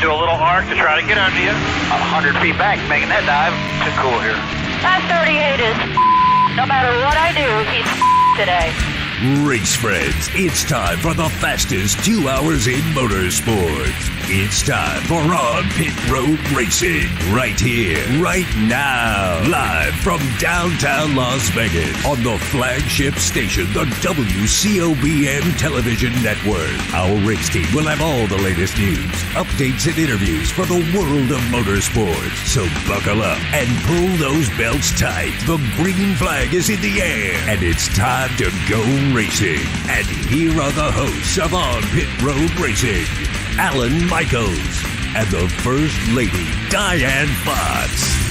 do a little arc to try to get under you. 100 feet back, making that dive. Too cool here. That 38 is no matter what I do, he's today. Race friends, it's time for the fastest 2 hours in motorsports. It's time for On Pit Road Racing, right here, right now, live from downtown Las Vegas on the flagship station, the WCOBM Television Network. Our race team will have all the latest news, updates, and interviews for the world of motorsports. So buckle up and pull those belts tight. The green flag is in the air, and it's time to go racing. And here are the hosts of On Pit Road Racing, Alan Michaels and the First Lady, Diane Fox.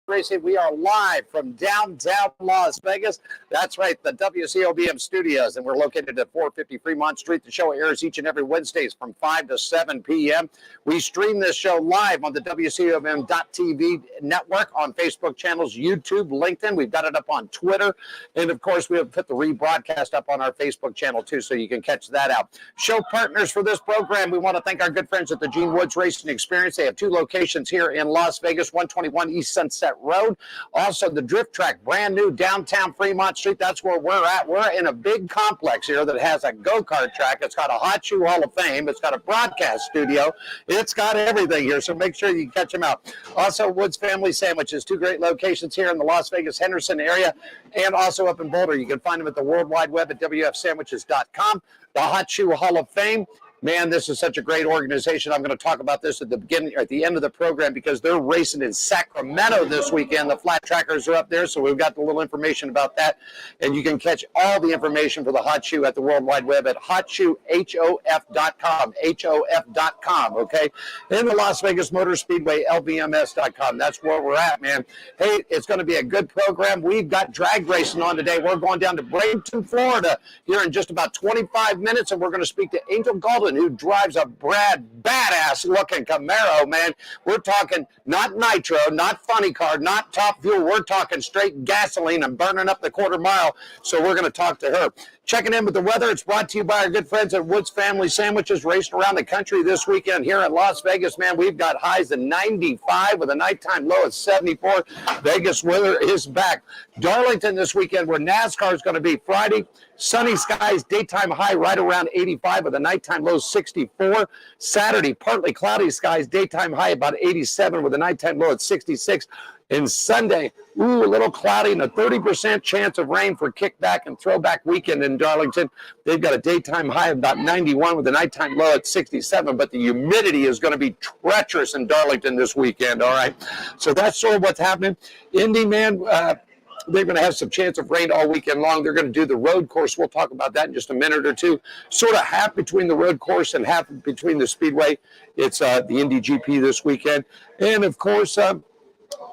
Racing. We are live from downtown Las Vegas. That's right, the WCOBM studios, and we're located at 450 Fremont Street. The show airs each and every Wednesdays from 5 to 7 p.m. We stream this show live on the WCOBM.TV network, on Facebook channels, YouTube, LinkedIn. We've got it up on Twitter. And, of course, we have put the rebroadcast up on our Facebook channel, too, so you can catch that out. Show partners for this program, we want to thank our good friends at the Gene Woods Racing Experience. They have 2 locations here in Las Vegas, 121 East Sunset Road. Also, the Drift Track, brand new downtown Fremont Street. That's where we're at. We're in a big complex here that has a go-kart track. It's got a Hot Shoe Hall of Fame. It's got a broadcast studio. It's got everything here, so make sure you catch them out. Also, Woods Family Sandwiches, 2 great locations here in the Las Vegas Henderson area and also up in Boulder. You can find them at the World Wide Web at WFSandwiches.com. The Hot Shoe Hall of Fame. Man, this is such a great organization. I'm going to talk about this at the beginning, at the end of the program, because they're racing in Sacramento this weekend. The flat trackers are up there, so we've got a little information about that. And you can catch all the information for the Hot Shoe at the World Wide Web at hotshoehof.com, HOF.com, okay? In the Las Vegas Motor Speedway, LVMS.com. That's where we're at, man. Hey, it's going to be a good program. We've got drag racing on today. We're going down to Bradenton, Florida here in just about 25 minutes, and we're going to speak to Angel Gaulden, who drives a badass looking Camaro, man. We're talking not nitro, not funny car, not top fuel. We're talking straight gasoline and burning up the quarter mile. So we're going to talk to her. Checking in with the weather, it's brought to you by our good friends at Woods Family Sandwiches, racing around the country this weekend here in Las Vegas, man. We've got highs of 95 with a nighttime low of 74. Vegas weather is back. Darlington this weekend, where NASCAR is going to be Friday. Sunny skies, daytime high right around 85 with a nighttime low 64. Saturday, partly cloudy skies, daytime high about 87 with a nighttime low at 66. And Sunday, a little cloudy and a 30% chance of rain for kickback and throwback weekend in Darlington. They've got a daytime high of about 91 with a nighttime low at 67, but the humidity is going to be treacherous in Darlington this weekend, all right? So that's sort of what's happening. Indy, man, they're going to have some chance of rain all weekend long. They're going to do the road course. We'll talk about that in just a minute or two. Sort of half between the road course and half between the speedway. It's the Indy GP this weekend. And, of course,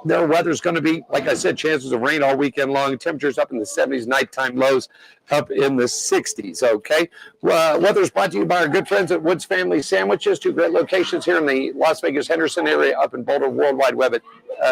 their weather's going to be, like I said, chances of rain all weekend long. Temperatures up in the 70s, nighttime lows up in the 60s, okay? Weather's brought to you by our good friends at Woods Family Sandwiches, 2 great locations here in the Las Vegas Henderson area, up in Boulder, World Wide Web at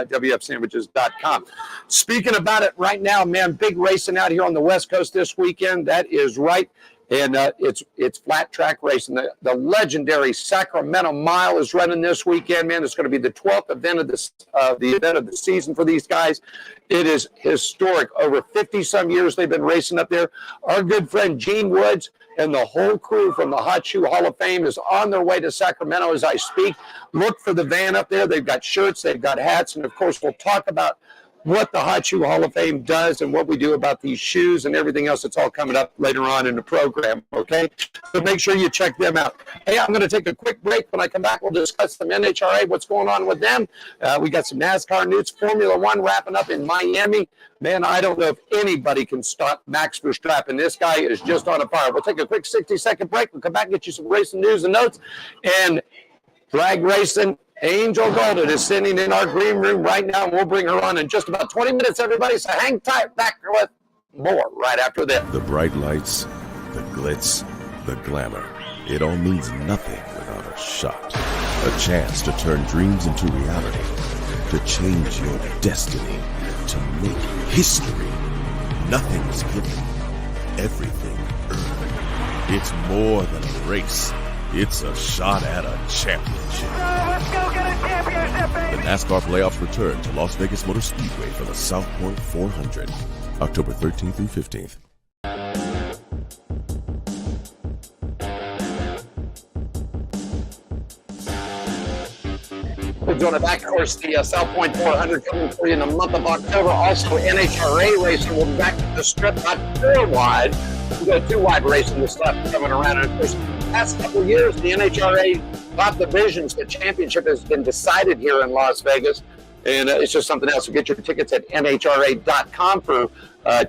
WFSandwiches.com. Speaking about it right now, man, big racing out here on the West Coast this weekend. That is right. And it's flat track racing. The legendary Sacramento Mile is running this weekend, man. It's going to be the 12th event of the event of the season for these guys. It is historic. Over 50-some years they've been racing up there. Our good friend Gene Woods and the whole crew from the Hot Shoe Hall of Fame is on their way to Sacramento as I speak. Look for the van up there. They've got shirts, they've got hats, and, of course, we'll talk about what the Hot Shoe Hall of Fame does and what we do about these shoes and everything else. It's all coming up later on in the program, okay? So make sure you check them out. Hey, I'm going to take a quick break. When I come back, we'll discuss some NHRA, what's going on with them. We got some NASCAR news, Formula One wrapping up in Miami. Man, I don't know if anybody can stop Max Verstappen. This guy is just on a fire. We'll take a quick 60-second break. We'll come back and get you some racing news and notes. And drag racing, Angel Gaulden is sitting in our green room right now, and we'll bring her on in just about 20 minutes, everybody. So hang tight, back with more right after this. The bright lights, the glitz, the glamour. It all means nothing without a shot. A chance to turn dreams into reality. to change your destiny, to make history. Nothing's given, everything earned. It's more than a race. It's a shot at a championship. Let's go get a championship, baby! The NASCAR playoffs return to Las Vegas Motor Speedway for the South Point 400, October 13th through 15th. We're doing it back, of course, the South Point 400 coming for you in the month of October. Also, NHRA racing will be back to the strip, not 4 wide. We've got 2 wide racing this stuff coming around. And of course, the past couple of years, the NHRA top divisions, the championship has been decided here in Las Vegas. And it's just something else. So get your tickets at NHRA.com for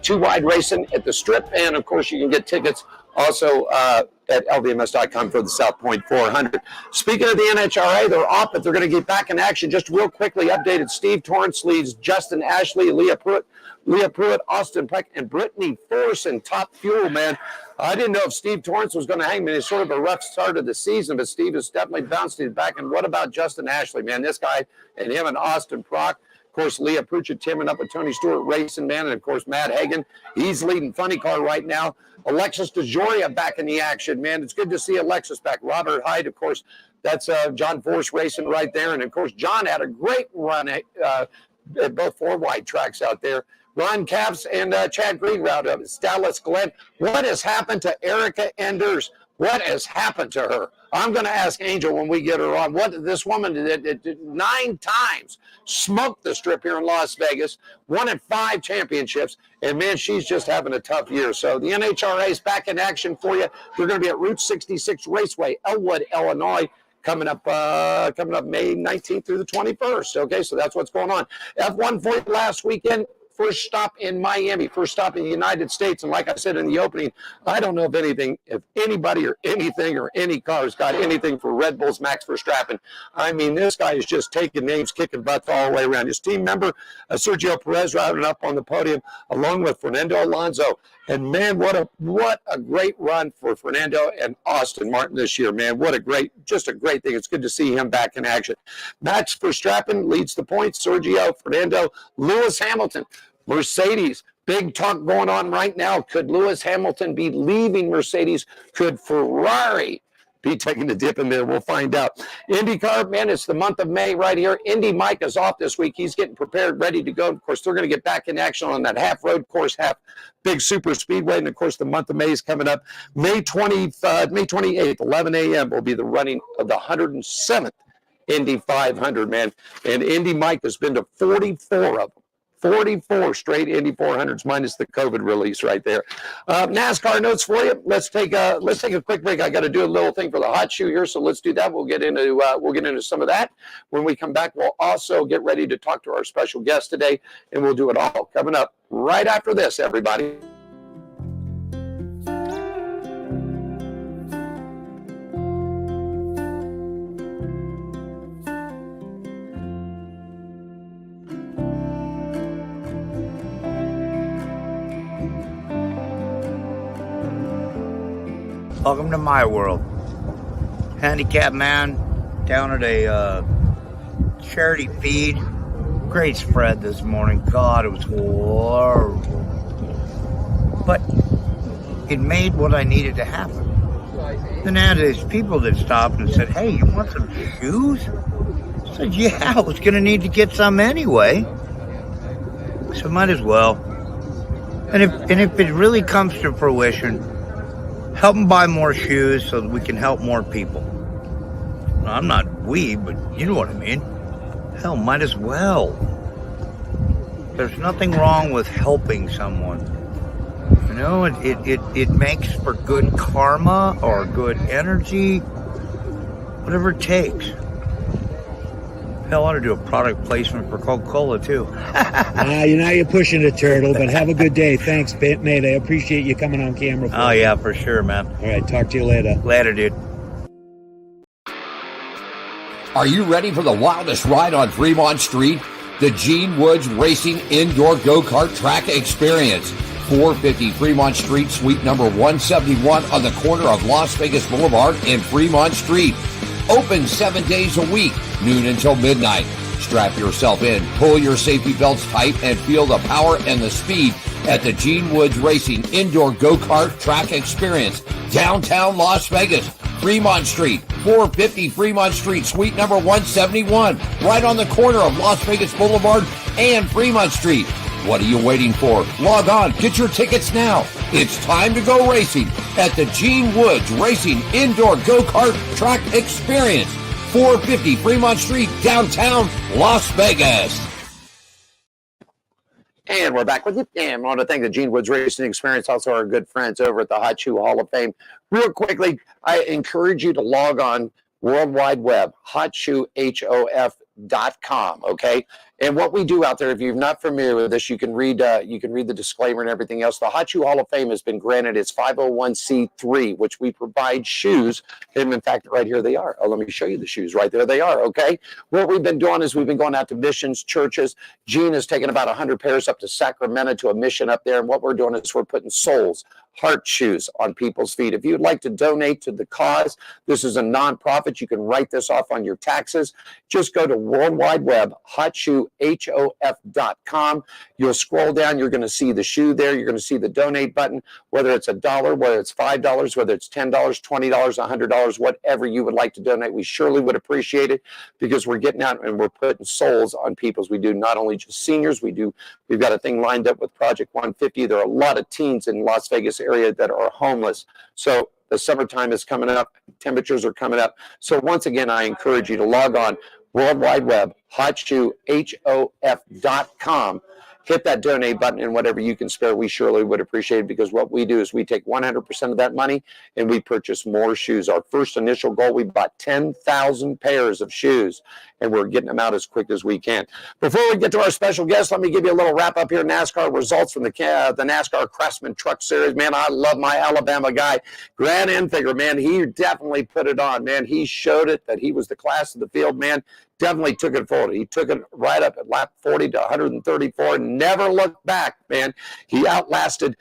2 wide racing at the strip. And of course, you can get tickets also at LVMS.com for the South Point 400. Speaking of the NHRA, they're off, but they're going to get back in action. Just real quickly updated, Steve Torrance leads Justin Ashley, Leah Pruitt, Austin Peck, and Brittany Force in Top Fuel, man. I didn't know if Steve Torrance was going to hang me. It's sort of a rough start of the season, but Steve has definitely bounced it back. And what about Justin Ashley, man? This guy and him and Austin Prock. Of course, Leah Pruitt teaming up with Tony Stewart Racing, man. And, of course, Matt Hagan. He's leading Funny Car right now. Alexis DeJoria back in the action, man. It's good to see Alexis back. Robert Hyde, of course, that's John Force Racing right there. And, of course, John had a great run at both 4-wide tracks out there. Ron Capps and Chad Green round up. Dallas Glenn. What has happened to Erica Enders? What has happened to her? I'm going to ask Angel when we get her on. What this woman did 9 times smoked the strip here in Las Vegas, won at 5 championships, and man, she's just having a tough year. So the NHRA is back in action for you. They're going to be at Route 66 Raceway, Elwood, Illinois. Coming up May 19th through the 21st. Okay, so that's what's going on. F1 for you last weekend. First stop in Miami, first stop in the United States. And like I said in the opening, I don't know if anybody or anything or any car's got anything for Red Bull's Max Verstappen. I mean, this guy is just taking names, kicking butts all the way around. His team member, Sergio Perez, riding up on the podium along with Fernando Alonso. And man, what a great run for Fernando and Austin Martin this year, man. Just a great thing. It's good to see him back in action. Max Verstappen leads the points. Sergio, Fernando, Lewis Hamilton, Mercedes. Big talk going on right now. Could Lewis Hamilton be leaving Mercedes? Could Ferrari be taking the dip in there? We'll find out. IndyCar, man, it's the month of May right here. Indy Mike is off this week. He's getting prepared, ready to go. Of course, they're going to get back in action on that half road course, half big super speedway. And of course, the month of May is coming up. May 28th, 11 a.m. will be the running of the 107th Indy 500, man. And Indy Mike has been to 44 of them. 44 straight Indy 400s minus the COVID release right there. NASCAR notes for you. Let's take a quick break. I got to do a little thing for the hot shoe here, so let's do that. We'll get into some of that. When we come back, we'll also get ready to talk to our special guest today, and we'll do it all coming up right after this, everybody. Welcome to my world. Handicapped man down at a charity feed. Great spread this morning. God, it was horrible. But it made what I needed to happen. Then I had these people that stopped and said, "Hey, you want some shoes?" I said, "Yeah, I was going to need to get some anyway. So might as well." And if it really comes to fruition, help them buy more shoes so that we can help more people. Well, I'm not but you know what I mean. Hell, might as well. There's nothing wrong with helping someone. You know, it makes for good karma or good energy, whatever it takes. Hell, I ought to do a product placement for Coca-Cola, too. You're pushing it, Turtle, but have a good day. Thanks, mate. I appreciate you coming on camera. Oh, yeah, for sure, man. All right, talk to you later. Later, dude. Are you ready for the wildest ride on Fremont Street? The Gene Woods Racing Indoor Go-Kart Track Experience. 450 Fremont Street, suite number 171 on the corner of Las Vegas Boulevard and Fremont Street. Open 7 days a week, noon until midnight. Strap yourself in, pull your safety belts tight, and feel the power and the speed at the Gene Woods Racing Indoor Go-Kart Track Experience, downtown Las Vegas, Fremont Street, 450 Fremont Street, suite number 171, right on the corner of Las Vegas Boulevard and Fremont Street. What are you waiting for? Log on, get your tickets now. It's time to go racing at the Gene Woods Racing Indoor Go-Kart Track Experience, 450 Fremont Street, downtown Las Vegas. And we're back with you. And I want to thank the Gene Woods Racing Experience, also our good friends over at the Hot Shoe Hall of Fame. Real quickly, I encourage you to log on World Wide Web, hotshoehof.com, okay? And what we do out there, if you're not familiar with this, you can read the disclaimer and everything else. The Hot Shoe Hall of Fame has been granted its 501c3, which we provide shoes. And in fact, right here they are. Oh, let me show you the shoes. Right there they are, okay? What we've been doing is we've been going out to missions, churches. Gene has taken about 100 pairs up to Sacramento to a mission up there. And what we're doing is we're putting soles, heart shoes on people's feet. If you'd like to donate to the cause, this is a nonprofit. You can write this off on your taxes. Just go to World Wide Web, hotshoehof.com. You'll scroll down. You're going to see the shoe there. You're going to see the donate button, whether it's $1, whether it's $5, whether it's $10, $20, $100, whatever you would like to donate. We surely would appreciate it because we're getting out and we're putting souls on people's. We do not only just seniors. We've got a thing lined up with Project 150. There are a lot of teens in Las Vegas area that are homeless. So the summertime is coming up. Temperatures are coming up. So once again, I encourage you to log on World Wide Web, hotshoehof.com. Hit that donate button and whatever you can spare, we surely would appreciate it because what we do is we take 100% of that money and we purchase more shoes. Our first initial goal, we bought 10,000 pairs of shoes and we're getting them out as quick as we can. Before we get to our special guest, let me give you a little wrap up here. NASCAR results from the NASCAR Craftsman Truck Series. Man, I love my Alabama guy, Grant Enfinger. Man, he definitely put it on. Man, he showed it that he was the class of the field. Man, definitely took it forward. He took it right up at lap 40 to 134, never looked back, man. He outlasted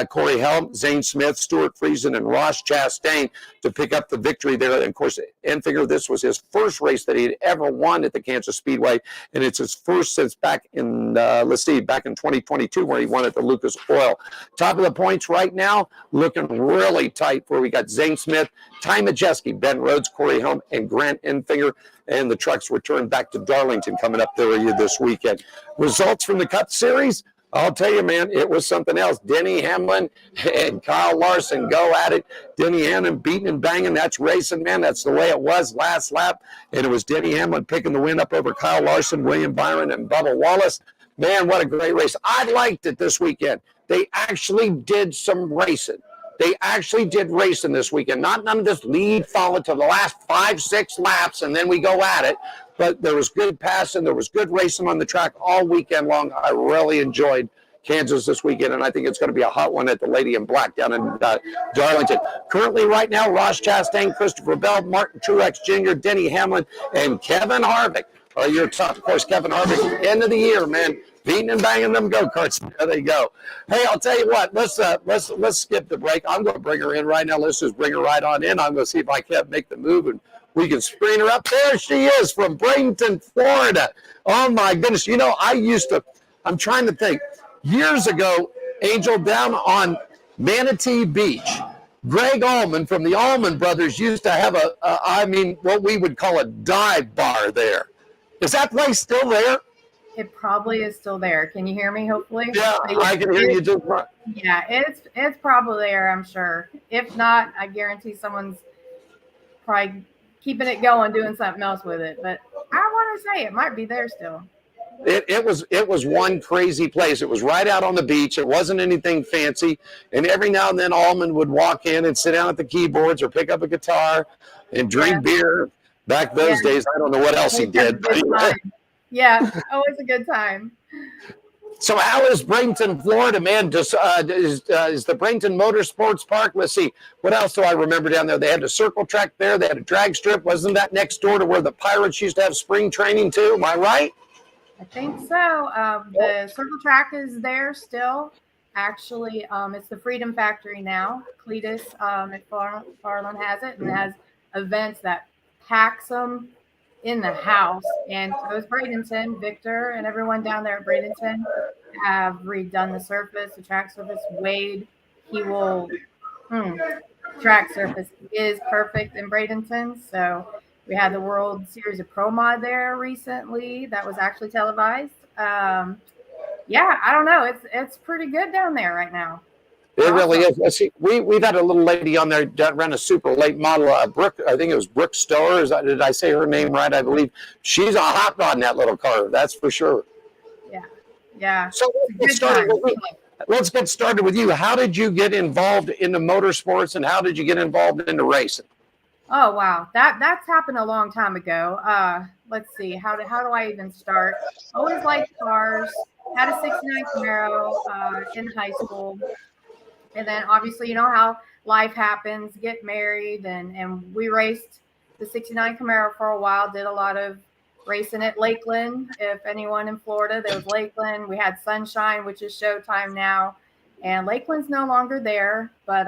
Corey Helm, Zane Smith, Stuart Friesen, and Ross Chastain to pick up the victory there. And of course, Enfinger, this was his first race that he had ever won at the Kansas Speedway, and it's his first since back in, back in 2022 where he won at the Lucas Oil. Top of the points right now, looking really tight where we got Zane Smith, Ty Majeski, Ben Rhodes, Corey Helm, and Grant Enfinger. And the trucks return back to Darlington coming up there this weekend. Results from the Cup Series, I'll tell you, man, it was something else. Denny Hamlin and Kyle Larson go at it. Denny Hamlin beating and banging. That's racing, man. That's the way it was last lap. And it was Denny Hamlin picking the win up over Kyle Larson, William Byron, and Bubba Wallace. Man, what a great race. I liked it this weekend. They actually did some racing. They actually did racing this weekend. Not none of this lead follow to the last 5-6 laps, and then we go at it. But there was good passing. There was good racing on the track all weekend long. I really enjoyed Kansas this weekend, and I think it's going to be a hot one at the Lady in Black down in Darlington. Currently, right now, Ross Chastain, Christopher Bell, Martin Truex Jr., Denny Hamlin, and Kevin Harvick are your top. Of course, Kevin Harvick, end of the year, man. Beating and banging them go-karts. There they go. Hey, I'll tell you what. Let's skip the break. I'm going to bring her in right now. Let's just bring her right on in. I'm going to see if I can't make the move, and we can screen her up. There she is from Bradenton, Florida. Oh, my goodness. You know, I'm trying to think. Years ago, Angel, down on Manatee Beach, Greg Allman from the Allman Brothers used to have what we would call a dive bar there. Is that place still there? It probably is still there. Can you hear me, hopefully? Yeah, I can hear you just fine. Yeah, it's probably there, I'm sure. If not, I guarantee someone's probably keeping it going, doing something else with it. But I want to say it might be there still. It was one crazy place. It was right out on the beach. It wasn't anything fancy. And every now and then, Allman would walk in and sit down at the keyboards or pick up a guitar and drink beer. Back those days, I don't know what else he did. Yeah, always a good time. So how is Bradenton, Florida, man? Is the Bradenton Motorsports Park? Let's see. What else do I remember down there? They had a circle track there. They had a drag strip. Wasn't that next door to where the Pirates used to have spring training too? Am I right? I think so. The circle track is there still. Actually, it's the Freedom Factory now. Cletus at Farland has it and has events that packs them in the house. And so is Bradenton. Victor and everyone down there at Bradenton have redone the surface, the track surface. Wade, he will, track surface is perfect in Bradenton. So we had the World Series of Pro Mod there recently. That was actually televised. Yeah, I don't know. It's pretty good down there right now. It really is. Let's see, we've had a little lady on there that ran a super late model, Brooke. I think it was Brooke Stower. Did I say her name right? I believe she's a hop on that little car. That's for sure. Yeah. So let's get started with you. How did you get involved in the motorsports, and how did you get involved in the racing? Oh wow, that's happened a long time ago. Let's see, how do I even start? Always liked cars. Had a '69 Camaro in high school. And then obviously, you know how life happens, get married, and we raced the '69 Camaro for a while, did a lot of racing at Lakeland. If anyone in Florida, there was Lakeland. We had Sunshine, which is Showtime now. And Lakeland's no longer there. But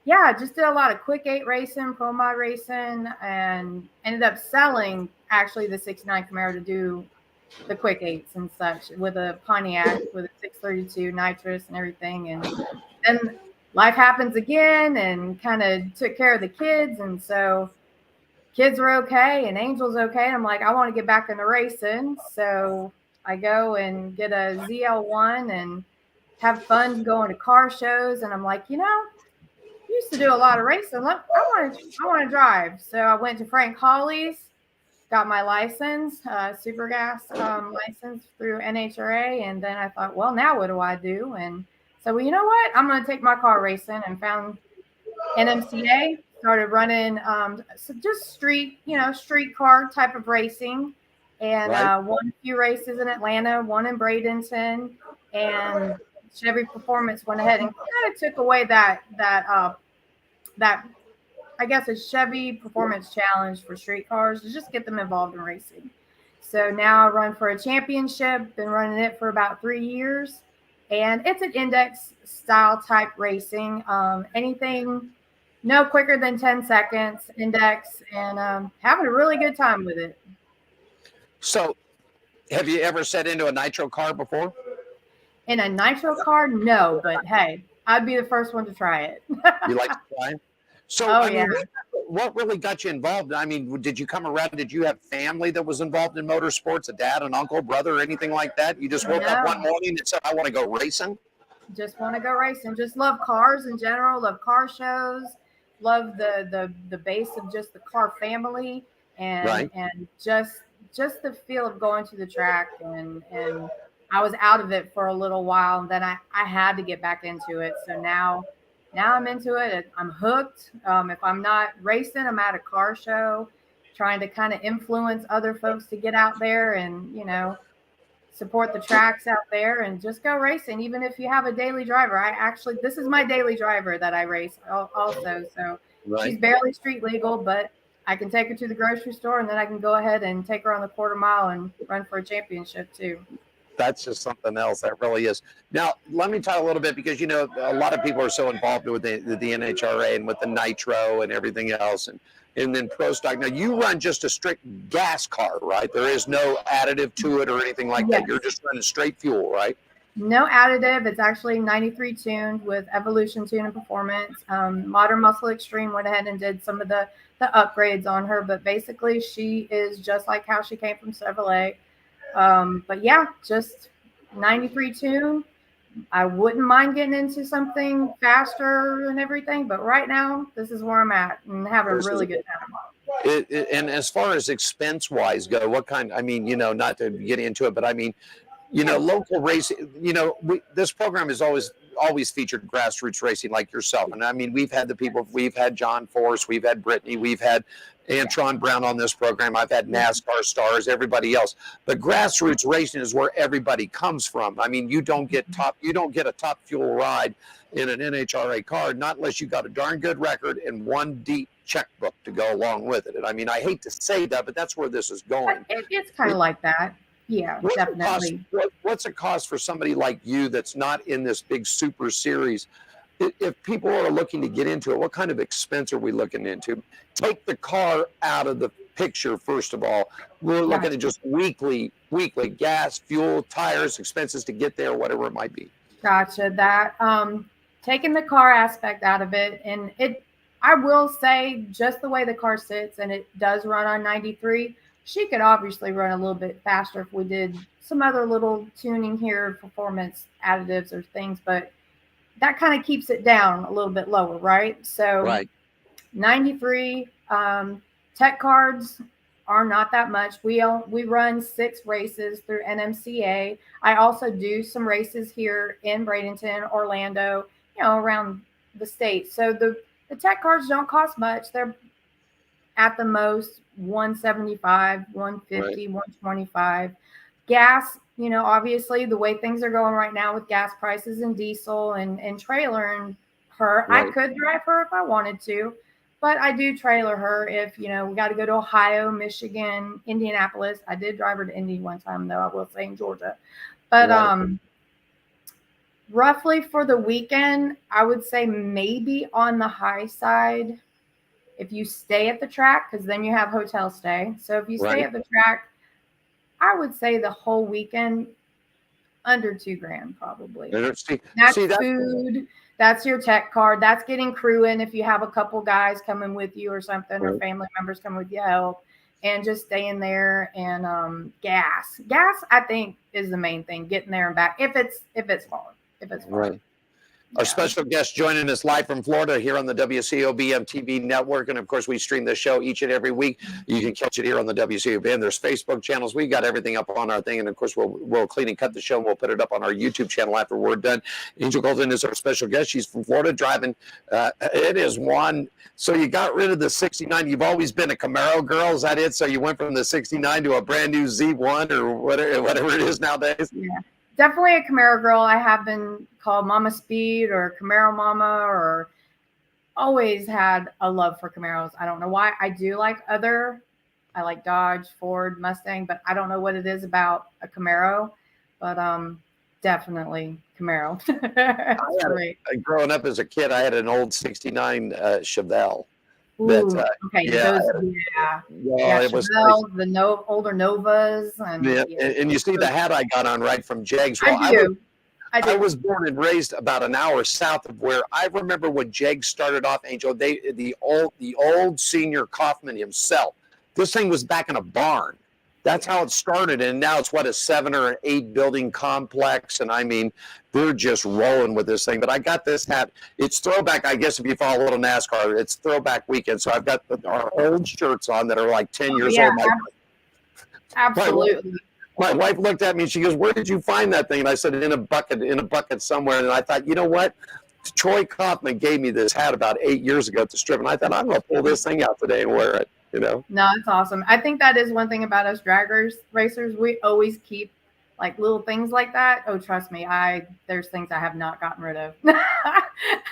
yeah, just did a lot of quick 8 racing, pro mod racing, and ended up selling actually the '69 Camaro to do the quick 8s and such with a Pontiac with a 632 nitrous and everything. And then life happens again, and kind of took care of the kids. And so kids were okay and Angel's okay. And I'm like, I want to get back into racing. So I go and get a ZL1 and have fun going to car shows. And I'm like, you know, used to do a lot of racing. I want to drive. So I went to Frank Hawley's, got my license, super gas license through NHRA. And then I thought, well, now what do I do? And so, well, you know what? I'm going to take my car racing, and found NMCA, started running so just street car type of racing. And won a few races in Atlanta, one in Bradenton, and Chevy Performance went ahead and kind of took away that I guess a Chevy Performance challenge for street cars to just get them involved in racing. So now I run for a championship, been running it for about 3 years, and it's an index style type racing. Anything no quicker than 10 seconds index, and having a really good time with it. So have you ever set into a nitro car before? In a nitro car? No, but hey, I'd be the first one to try it. You like to try? So, I mean, what really got you involved? I mean, did you come around? Did you have family that was involved in motorsports, a dad, an uncle, brother, or anything like that? You just woke up one morning and said, I want to go racing? Just want to go racing. Just love cars in general, love car shows, love the base of just the car family, and just the feel of going to the track. And I was out of it for a little while, and then I had to get back into it. So now I'm into it. I'm hooked. If I'm not racing, I'm at a car show, trying to kind of influence other folks to get out there and, you know, support the tracks out there and just go racing. Even if you have a daily driver, this is my daily driver that I race also. So she's barely street legal, but I can take her to the grocery store, and then I can go ahead and take her on the quarter mile and run for a championship too. That's just something else. That really is. Now, let me talk a little bit, because, you know, a lot of people are so involved with the NHRA and with the nitro and everything else, and then pro stock. Now, you run just a strict gas car, right? There is no additive to it or anything like that. You're just running straight fuel, right? No additive. It's actually 93 tuned with Evolution Tune and Performance. Modern Muscle Extreme went ahead and did some of the upgrades on her, but basically she is just like how she came from Chevrolet. But yeah, just 93 tune. I wouldn't mind getting into something faster and everything, but right now this is where I'm at and having a really good time. And as far as expense wise go, what kind? I mean, you know, not to get into it, but I mean, you know, local racing. You know, this program has always featured grassroots racing like yourself. And I mean, we've had we've had John Force, we've had Brittany, we've had Antron Brown on this program. I've had NASCAR stars, everybody else. But grassroots racing is where everybody comes from. I mean, you don't get a top fuel ride in an NHRA car, not unless you got a darn good record and one deep checkbook to go along with it. And I mean, I hate to say that, but that's where this is going. It's kind of like that. Yeah, definitely. What's it cost for somebody like you that's not in this big super series? If people are looking to get into it, what kind of expense are we looking into? Take the car out of the picture, first of all. We're looking at just weekly gas, fuel, tires, expenses to get there, whatever it might be. Gotcha. That taking the car aspect out of it, and I will say, just the way the car sits, and it does run on 93. She could obviously run a little bit faster if we did some other little tuning here, performance additives or things, but that kind of keeps it down a little bit lower, right? So 93 tech cards are not that much. We run 6 races through NMCA. I also do some races here in Bradenton, Orlando, around the state. So the tech cards don't cost much. They're at the most 175, 150, 125. Gas, obviously the way things are going right now with gas prices and diesel and trailer and her, I could drive her if I wanted to, but I do trailer her if, we got to go to Ohio, Michigan, Indianapolis. I did drive her to Indy one time, though, I will say, in Georgia. But roughly for the weekend, I would say maybe on the high side if you stay at the track, because then you have hotel stay. So if you stay at the track, I would say the whole weekend under $2,000 probably. That's food. That's your tech card. That's getting crew in if you have a couple guys coming with you or something, or family members coming with you help, and just staying there. And gas, I think, is the main thing. Getting there and back if it's far. Our special guest joining us live from Florida here on the WCOBM TV network. And of course, we stream the show each and every week. You can catch it here on the WCOBM. There's Facebook channels. We got everything up on our thing. And of course, we'll clean and cut the show and we'll put it up on our YouTube channel after we're done. Angel Gaulden is our special guest. She's from Florida driving. It is one. So you got rid of the 69. You've always been a Camaro girl. Is that it? So you went from the 69 to a brand new Z1 or whatever it is nowadays? Yeah. Definitely a Camaro girl. I have been called Mama Speed or Camaro Mama, or always had a love for Camaros. I don't know why. I do like I like Dodge, Ford, Mustang, but I don't know what it is about a Camaro. But definitely Camaro. Growing up as a kid, I had an old 69 Chevelle. It was the older Novas, and you see the hat I got on right from Jegs. Well, I was born and raised about an hour south of where I remember when Jegs started off. Angel, the old senior Kaufman himself. This thing was back in a barn. That's how it started, and now it's a 7 or 8 building complex, and I mean, they're just rolling with this thing. But I got this hat. It's throwback, I guess, if you follow a little NASCAR. It's throwback weekend, so I've got our old shirts on that are like 10 years old. Absolutely. My wife looked at me and she goes, "Where did you find that thing?" And I said, "In a bucket somewhere." And I thought, you know what? Troy Kaufman gave me this hat about 8 years ago at the strip, and I thought, I'm going to pull this thing out today and wear it. No, it's awesome. I think that is one thing about us drag racers. We always keep like little things like that. Oh, trust me, there's things I have not gotten rid of.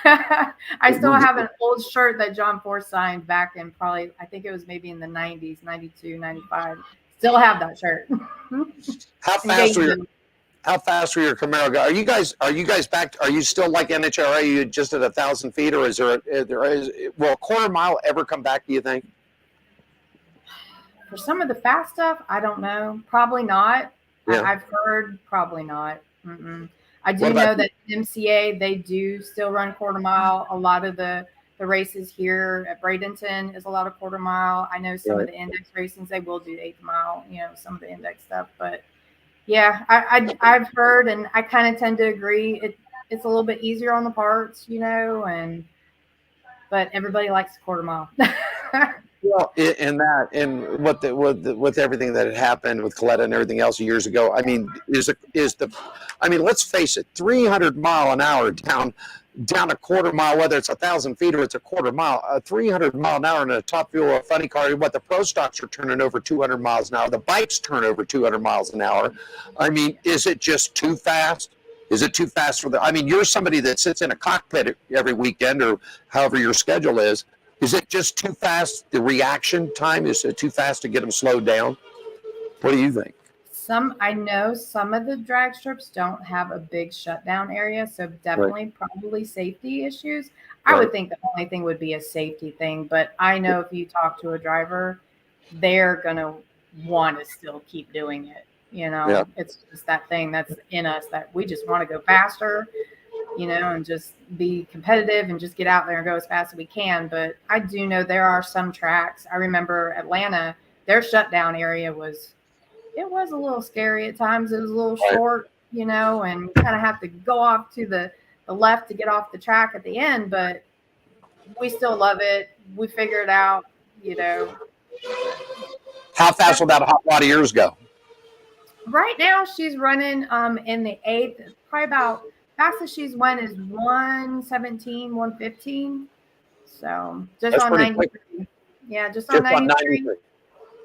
I still have an old shirt that John Force signed back in probably, I think it was maybe in the 90s, 92, 95. Still have that shirt. How fast were your Camaro guys? Are you guys back? Are you still like NHRA? Are you just at 1,000 feet, or will a quarter mile ever come back, do you think? For some of the fast stuff, I don't know. Probably not. Yeah. I've heard probably not. I do know that MCA, they do still run quarter mile. A lot of the races here at Bradenton is a lot of quarter mile. I know some of the index racings, they will do 8 mile, some of the index stuff. But yeah, I've heard, and I kind of tend to agree. It's a little bit easier on the parts, but everybody likes quarter mile. Well, with everything that had happened with Coletta and everything else years ago, I mean, let's face it, 300 mile an hour down a quarter mile, whether it's 1,000 feet or it's a quarter mile, 300 mile an hour in a top fuel funny car. The pro stocks are turning over 200 miles an hour. The bikes turn over 200 miles an hour. I mean, is it just too fast? Is it too fast you're somebody that sits in a cockpit every weekend or however your schedule is. Is it just too fast? The reaction time, is it too fast to get them slowed down? What do you think? I know some of the drag strips don't have a big shutdown area, so definitely probably safety issues. I would think the only thing would be a safety thing, but I know if you talk to a driver, they're going to want to still keep doing it. Yeah. It's just that thing that's in us that we just want to go faster, and just be competitive and just get out there and go as fast as we can. But I do know there are some tracks. I remember Atlanta, their shutdown area was a little scary at times. It was a little short, and kind of have to go off to the left to get off the track at the end. But we still love it. We figure it out, How fast will that hot rod of yours go? Right now, she's running in the 8th. Probably about fastest she's went is 117, 115. So just That's on pretty 93. quick. Yeah, just on 93.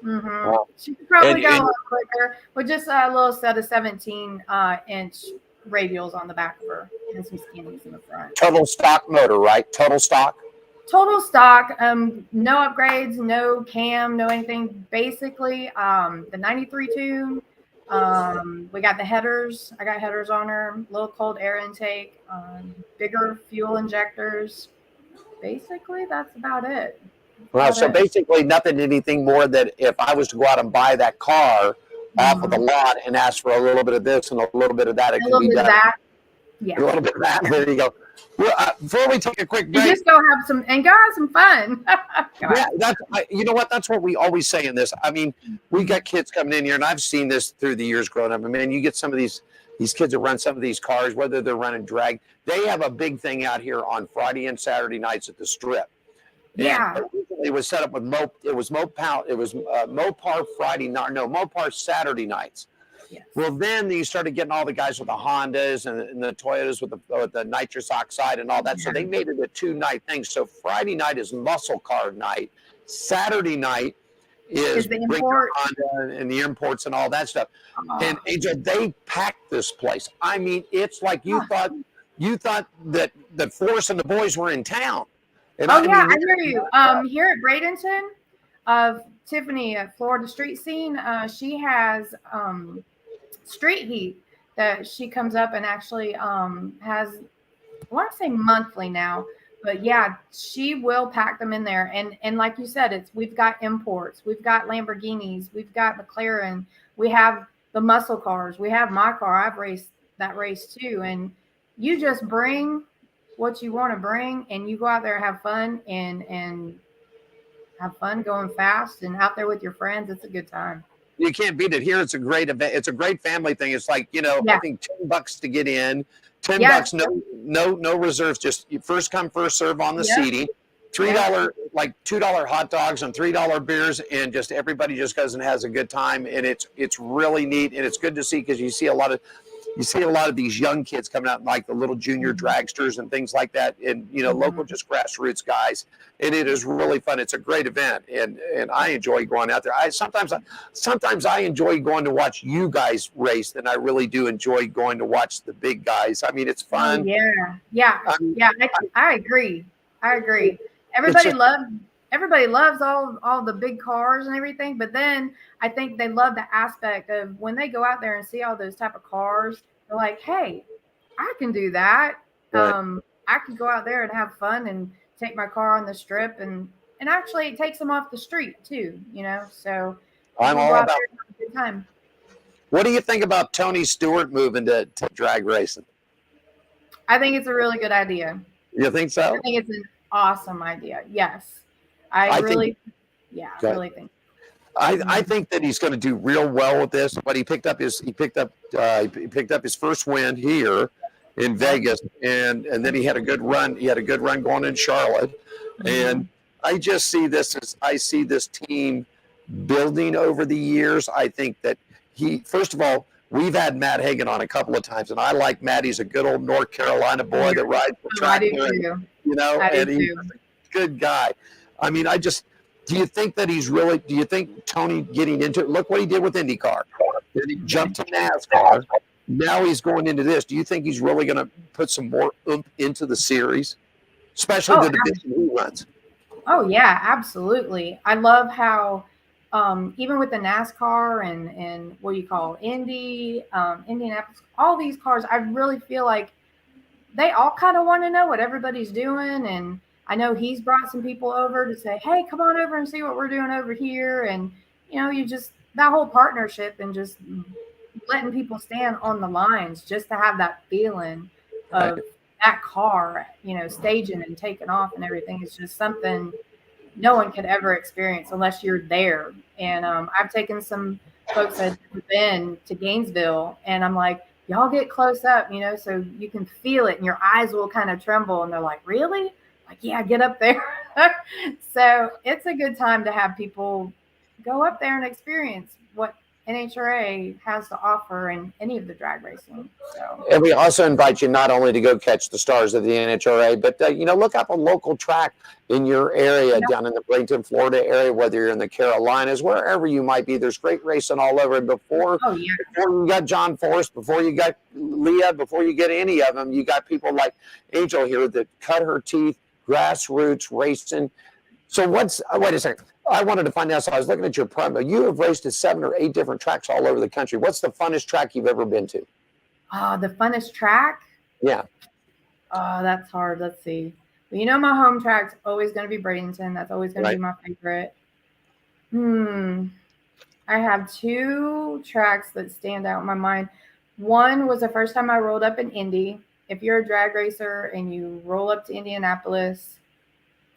Mm-hmm. Wow. She could probably go a And- little quicker with just a little set of 17-inch radials on the back of her and some skinnies in the front. Total stock motor, right? Total stock. Total stock, no upgrades, no cam, no anything. Basically, the 93 tune. We got the headers. I got headers on her. Little cold air intake. Bigger fuel injectors. Basically, that's about it. Wow. So basically, anything more that if I was to go out and buy that car off of the lot and ask for a little bit of this and a little bit of that, it can be done. Yeah. A little bit of that. There you go. Well, before we take a quick break, just go have some fun. yeah, you know what? That's what we always say in this. I mean, we got kids coming in here, and I've seen this through the years growing up. I mean, you get some of these kids that run some of these cars, whether they're running drag. They have a big thing out here on Friday and Saturday nights at the Strip. Yeah. And it was set up with Mopar Friday night, no, Mopar Saturday nights. Yes. Well, then you started getting all the guys with the Hondas and the Toyotas with the nitrous oxide and all that. So they made it a 2-night thing. So Friday night is muscle car night. Saturday night is the bring import. your Honda and the imports and all that stuff. And Angel, they packed this place. I mean, it's like you thought that Forrest and the boys were in town. And I hear you. Here at Bradenton, Tiffany at Florida Street Scene, she has street heat that she comes up and actually has, I want to say monthly now, but yeah, she will pack them in there. And like you said, we've got imports, we've got Lamborghinis, we've got McLaren, we have the muscle cars, we have my car. I've raced that race too. And you just bring what you want to bring and you go out there and have fun and have fun going fast and out there with your friends. It's a good time. You can't beat it. Here, it's a great event. It's a great family thing. It's like, I think $10 to get in, $10, no reserves, just first come, first serve on the seating, $3, like $2 hot dogs and $3 beers, and just everybody just goes and has a good time. And it's really neat. And it's good to see because you see a lot of these young kids coming out, like the little junior dragsters and things like that, and local just grassroots guys, and it is really fun. It's a great event, and I enjoy going out there. Sometimes I enjoy going to watch you guys race than I really do enjoy going to watch the big guys. I mean, it's fun. I agree. Everybody loves all the big cars and everything, but then I think they love the aspect of when they go out there and see all those type of cars, they're like, hey, I can do that. Right. I can go out there and have fun and take my car on the strip and actually it takes them off the street too, so I'm all about it. Have a good time. What do you think about Tony Stewart moving to drag racing? I think it's a really good idea. You think so? I think it's an awesome idea. Yes. I really think. I think that he's going to do real well with this. But he picked up his first win here in Vegas, and then he had a good run. He had a good run going in Charlotte, and I just see this team building over the years. I think that first of all, we've had Matt Hagan on a couple of times, and I like Matt. He's a good old North Carolina boy that rides the track. I do too. And he's a good guy. I mean, do you think Tony getting into it? Look what he did with IndyCar. Then he jumped to NASCAR. Now he's going into this. Do you think he's really going to put some more oomph into the series, especially the division he runs? Oh yeah, absolutely. I love how even with the NASCAR and what do you call Indy, Indianapolis, all these cars, I really feel like they all kind of want to know what everybody's doing. And I know he's brought some people over to say, hey, come on over and see what we're doing over here. And, you just that whole partnership and just letting people stand on the lines just to have that feeling of that car, staging and taking off and everything is just something no one could ever experience unless you're there. And I've taken some folks that have been to Gainesville, and I'm like, y'all get close up, so you can feel it and your eyes will kind of tremble. And they're like, really? Like, yeah, get up there. So it's a good time to have people go up there and experience what NHRA has to offer in any of the drag racing. So. And we also invite you not only to go catch the stars of the NHRA, but look up a local track in your area, down in the Bradenton, Florida area, whether you're in the Carolinas, wherever you might be. There's great racing all over. And before you got John Forrest, before you got Leah, before you get any of them, you got people like Angel here that cut her teeth, grassroots racing. So wait a second. I wanted to find out, so I was looking at your promo. You have raced at 7 or 8 different tracks all over the country. What's the funnest track you've ever been to? The funnest track? Yeah. Oh, that's hard. Let's see. Well, my home track's always going to be Bradenton. That's always going to be my favorite. I have 2 tracks that stand out in my mind. One was the first time I rolled up in Indy. If you're a drag racer and you roll up to Indianapolis,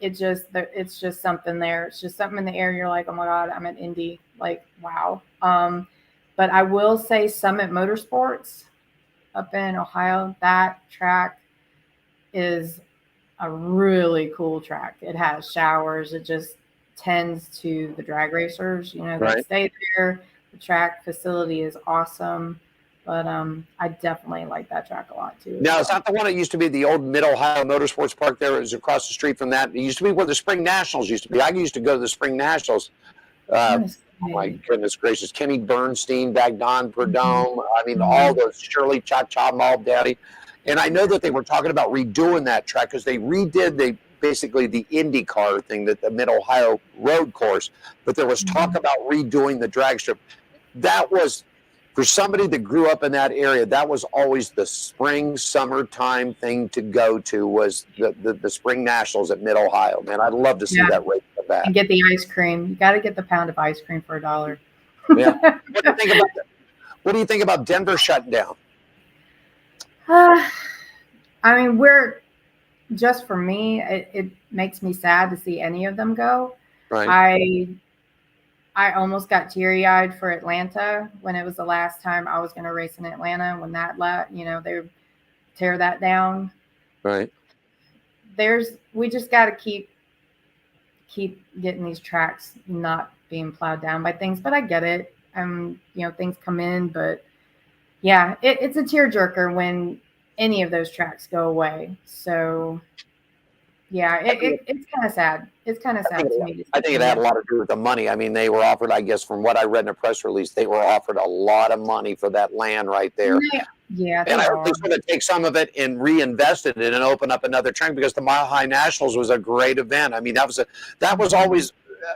it's just something there. It's just something in the air. You're like, oh my God, I'm at Indy. Like, wow. But I will say Summit Motorsports up in Ohio, that track is a really cool track. It has showers. It just tends to the drag racers, that stay there. The track facility is awesome. But I definitely like that track a lot too. Now, it's not the one that used to be the old Mid-Ohio Motorsports Park there. It was across the street from that. It used to be where the Spring Nationals used to be. I used to go to the Spring Nationals. Oh, my goodness gracious. Kenny Bernstein, Bagnon, Perdome. I mean, all those, Shirley, Cha-Cha, Mal Daddy. And I know that they were talking about redoing that track because they redid basically the Indy car thing, that the Mid-Ohio road course. But there was talk about redoing the drag strip. That was... For somebody that grew up in that area, that was always the spring, summertime thing to go to, was the Spring Nationals at Mid-Ohio. Man, I'd love to see that race come back. And get the ice cream. You got to get the pound of ice cream for $1. Yeah. What do you think about Denver shutting down? I mean, just for me, it makes me sad to see any of them go. Right. I almost got teary-eyed for Atlanta when it was the last time I was going to race in Atlanta. When that they would tear that down. Right. We just got to keep getting these tracks not being plowed down by things. But I get it. Things come in, but yeah, it's a tearjerker when any of those tracks go away. So yeah, it's kind of sad. It's kind of sad to me. I think it had a lot to do with the money. I mean, they were offered, I guess, from what I read in a press release, they were offered a lot of money for that land right there. Yeah. And I hope they're going to take some of it and reinvest it and open up another track, because the Mile High Nationals was a great event. I mean, that was always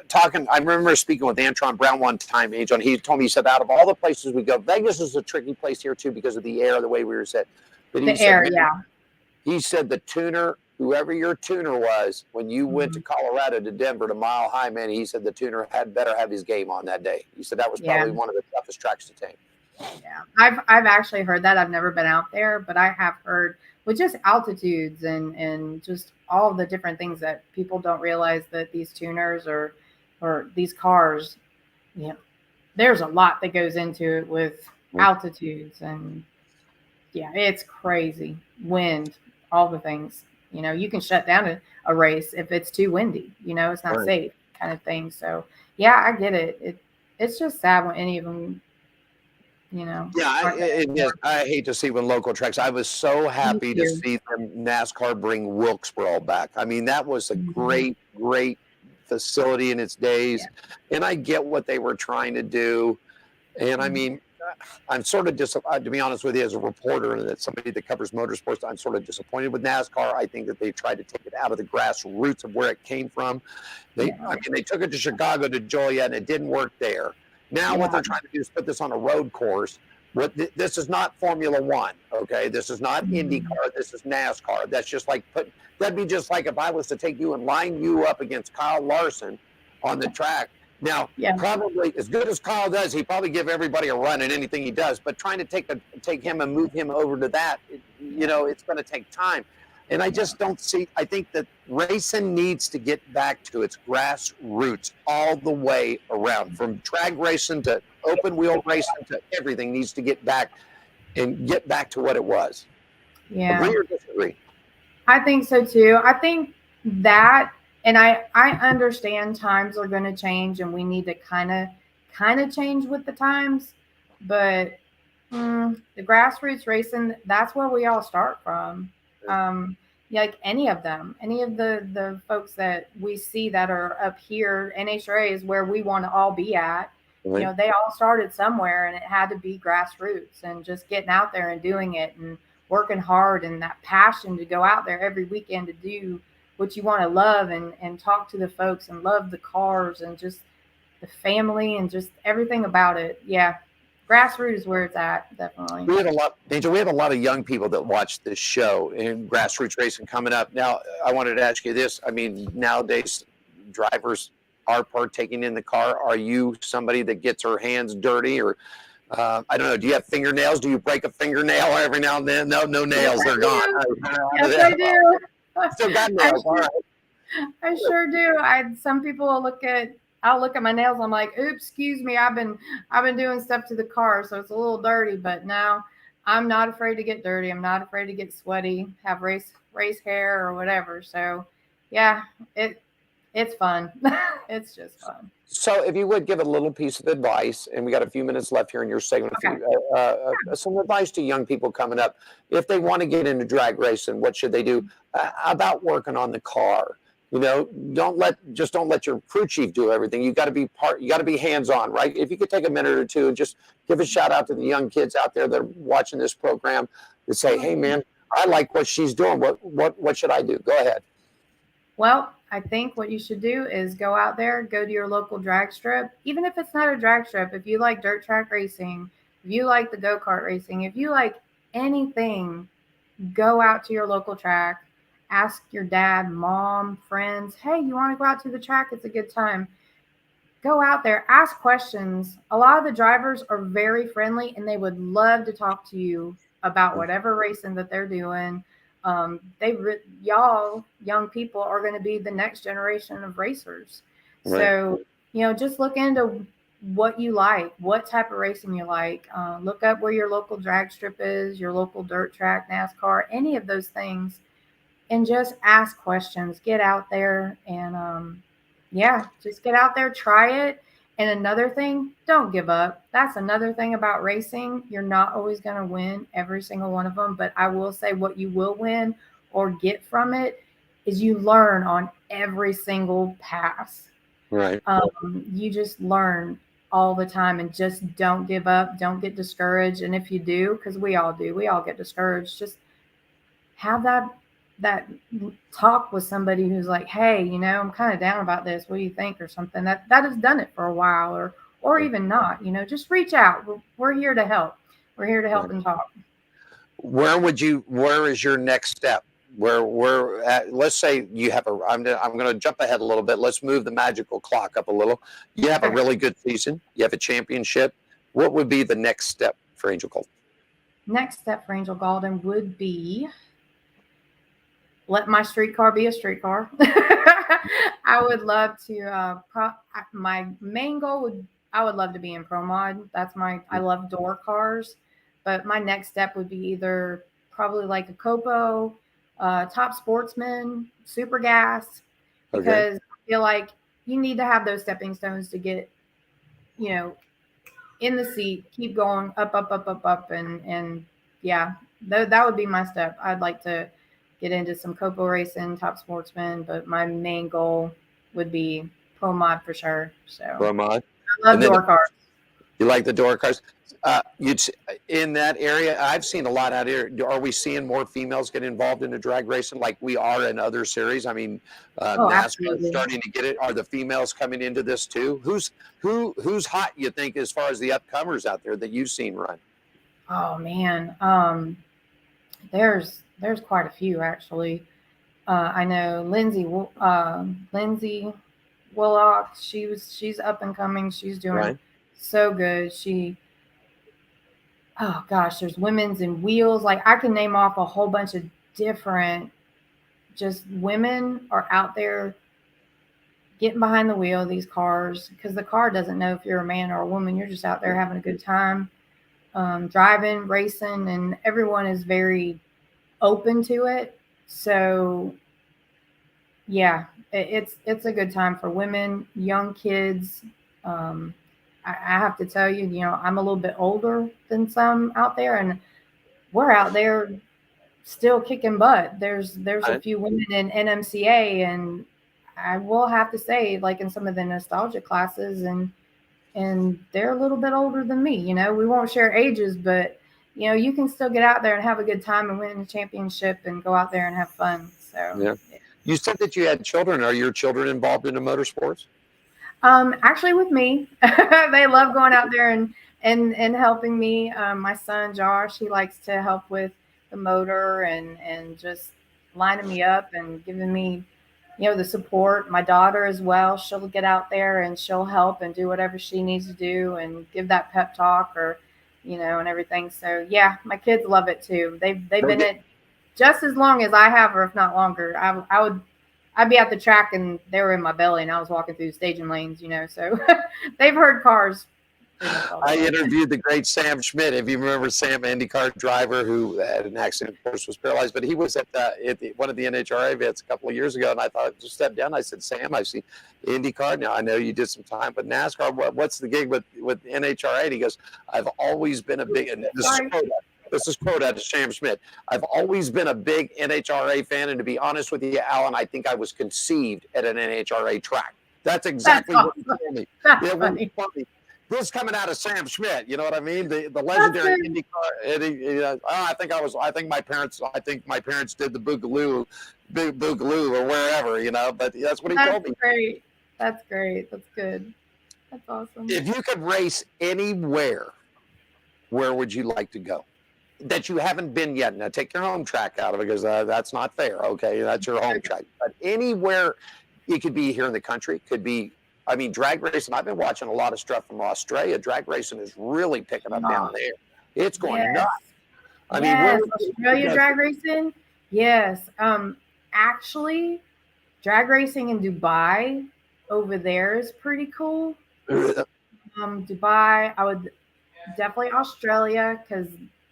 talking. I remember speaking with Antron Brown one time, Angel, and he told me, he said, out of all the places we go, Vegas is a tricky place here too because of the air, the way we were set. But he said the tuner, whoever your tuner was, when you went to Colorado to Denver to Mile High, man, he said the tuner had better have his game on that day. He said that was probably one of the toughest tracks to take. Yeah, I've actually heard that. I've never been out there, but I have heard with just altitudes and just all the different things that people don't realize, that these tuners or these cars, there's a lot that goes into it with altitudes, and it's crazy. Wind, all the things. You can shut down a race if it's too windy. It's not safe, kind of thing. So yeah, I get it. It's just sad when any of them. Yeah, I hate to see when local tracks. I was so happy to see them NASCAR bring Wilkesboro back. I mean, that was a great facility in its days, and I get what they were trying to do. And I mean, I'm sort of disappointed, to be honest with you, as a reporter and that somebody that covers motorsports. I'm sort of disappointed with NASCAR. I think that they tried to take it out of the grassroots of where it came from. They took it to Chicago, to Joliet, and it didn't work there. Now what they're trying to do is put this on a road course, This is not Formula One, okay? This is not IndyCar. This is NASCAR. That's just like that'd be just like if I was to take you and line you up against Kyle Larson on the track. Now, probably as good as Kyle does, he probably give everybody a run in anything he does. But trying to take him and move him over to that, it's going to take time. And I just don't see. I think that racing needs to get back to its grassroots all the way around, from drag racing to open wheel racing to everything needs to get back to what it was. Yeah. Agree or disagree? I think so too. I think that, and I understand times are going to change, and we need to kind of change with the times. But the grassroots racing, that's where we all start from. Like any of the folks that we see that are up here, NHRA is where we want to all be at. Right. They all started somewhere, and it had to be grassroots and just getting out there and doing it and working hard, and that passion to go out there every weekend to do what you want to love and talk to the folks and love the cars and just the family and just everything about it. Yeah. Grassroots is where it's at, definitely. We have a lot of young people that watch this show and grassroots racing coming up. Now, I wanted to ask you this. I mean, nowadays, drivers are partaking in the car. Are you somebody that gets her hands dirty, or I don't know? Do you have fingernails? Do you break a fingernail every now and then? No nails. They're gone. Yes, I do. Still got nails. All right. I sure do. Some people I'll look at my nails. I'm like, oops, excuse me. I've been doing stuff to the car, so it's a little dirty. But now I'm not afraid to get dirty. I'm not afraid to get sweaty, have race hair or whatever. So yeah, it's fun. It's just fun. So if you would give a little piece of advice, and we got a few minutes left here in your segment, Okay. some advice to young people coming up, if they want to get into drag racing, what should they do about working on the car? Don't let your crew chief do everything. You got to be hands-on, right? If you could take a minute or two and just give a shout out to the young kids out there that are watching this program to say, hey man, I like what she's doing. What should I do? Go ahead. Well, I think what you should do is go out there, go to your local drag strip, even if it's not a drag strip. If you like dirt track racing, if you like the go-kart racing, if you like anything, go out to your local track. Ask your dad, mom, friends, hey, you want to go out to the track? It's a good time. Go out there, ask questions. A lot of the drivers are very friendly, and they would love to talk to you about whatever racing that they're doing. Y'all young people are going to be the next generation of racers. Right. So, just look into what you like, what type of racing you like. Look up where your local drag strip is, your local dirt track, NASCAR, any of those things. And just ask questions, get out there and, just get out there, try it. And another thing, don't give up. That's another thing about racing. You're not always going to win every single one of them. But I will say what you will win or get from it is you learn on every single pass. Right. You just learn all the time, and just don't give up. Don't get discouraged. And if you do, because we all do, we all get discouraged, just have that talk with somebody who's like, hey, I'm kind of down about this. What do you think? Or something that has done it for a while, or even not, just reach out. We're here to help. We're here to help and talk. Where is your next step? Where let's say you have I'm going to jump ahead a little bit. Let's move the magical clock up a little. You have a really good season. You have a championship. What would be the next step for Angel Gaulden? Next step for Angel Gaulden would be let my streetcar be a streetcar. I would love to, my main goal I would love to be in Pro Mod. I love door cars, but my next step would be either probably like a Copo, Top Sportsman, Super Gas, because I feel like you need to have those stepping stones to get, in the seat, keep going up. And yeah, that would be my step. I'd like to get into some Copo racing, Top Sportsman, but my main goal would be Pro Mod for sure. So Pro Mod. I love door cars. You like the door cars? In that area, I've seen a lot out here. Are we seeing more females get involved in the drag racing like we are in other series? I mean, NASCAR is starting to get it. Are the females coming into this too? Who's hot, you think, as far as the upcomers out there that you've seen run? Oh man, there's quite a few actually. I know Lindsay Willock. She's up and coming. She's doing Right. so good. Oh gosh, there's Women's in Wheels. Like I can name off a whole bunch of different just women are out there getting behind the wheel of these cars because the car doesn't know if you're a man or a woman. You're just out there having a good time, driving, racing, and everyone is very open to it. So yeah, it's a good time for women, young kids. I have to tell you, I'm a little bit older than some out there, and we're out there still kicking butt. There's a Right. few women in NMCA, and I will have to say, like in some of the nostalgia classes, and they're a little bit older than me. We won't share ages, but you can still get out there and have a good time and win a championship and go out there and have fun. So, Yeah. You said that you had children. Are your children involved in the motorsports? actually, with me, they love going out there and helping me. My son Josh, he likes to help with the motor and just lining me up and giving me the support. My daughter as well, she'll get out there and she'll help and do whatever she needs to do and give that pep talk or and everything. So yeah, my kids love it too. They've been it just as long as I have, or if not longer. I'd be at the track and they were in my belly and I was walking through the staging lanes, so they've heard cars pretty much all the I way. interviewed the great Sam Schmidt. If you remember Sam, IndyCar driver who had an accident, of course, was paralyzed, but he was at one of the NHRA events a couple of years ago, and I thought I'd just step down. I said, Sam, I see IndyCar now. I know you did some time with NASCAR. What's the gig with NHRA? And he goes, I've always been a big, and this is quote out of Sam Schmidt. I've always been a big NHRA fan, and to be honest with you, Alan, I think I was conceived at an NHRA track. That's exactly what he told me. That's It was funny. This coming out of Sam Schmidt, you know what I mean? The legendary IndyCar. I think my parents did the Boogaloo or wherever, But that's what he told me. Great. That's great. That's good. That's awesome. If you could race anywhere, where would you like to go? That you haven't been yet. Now take your home track out of it because that's not fair. Okay, that's your home track. But anywhere, it could be here in the country, could be. I mean, drag racing. I've been watching a lot of stuff from Australia. Drag racing is really picking up down there. It's going nuts. I mean, Australia drag racing. Yes. Actually, drag racing in Dubai over there is pretty cool. Dubai, I would definitely Australia because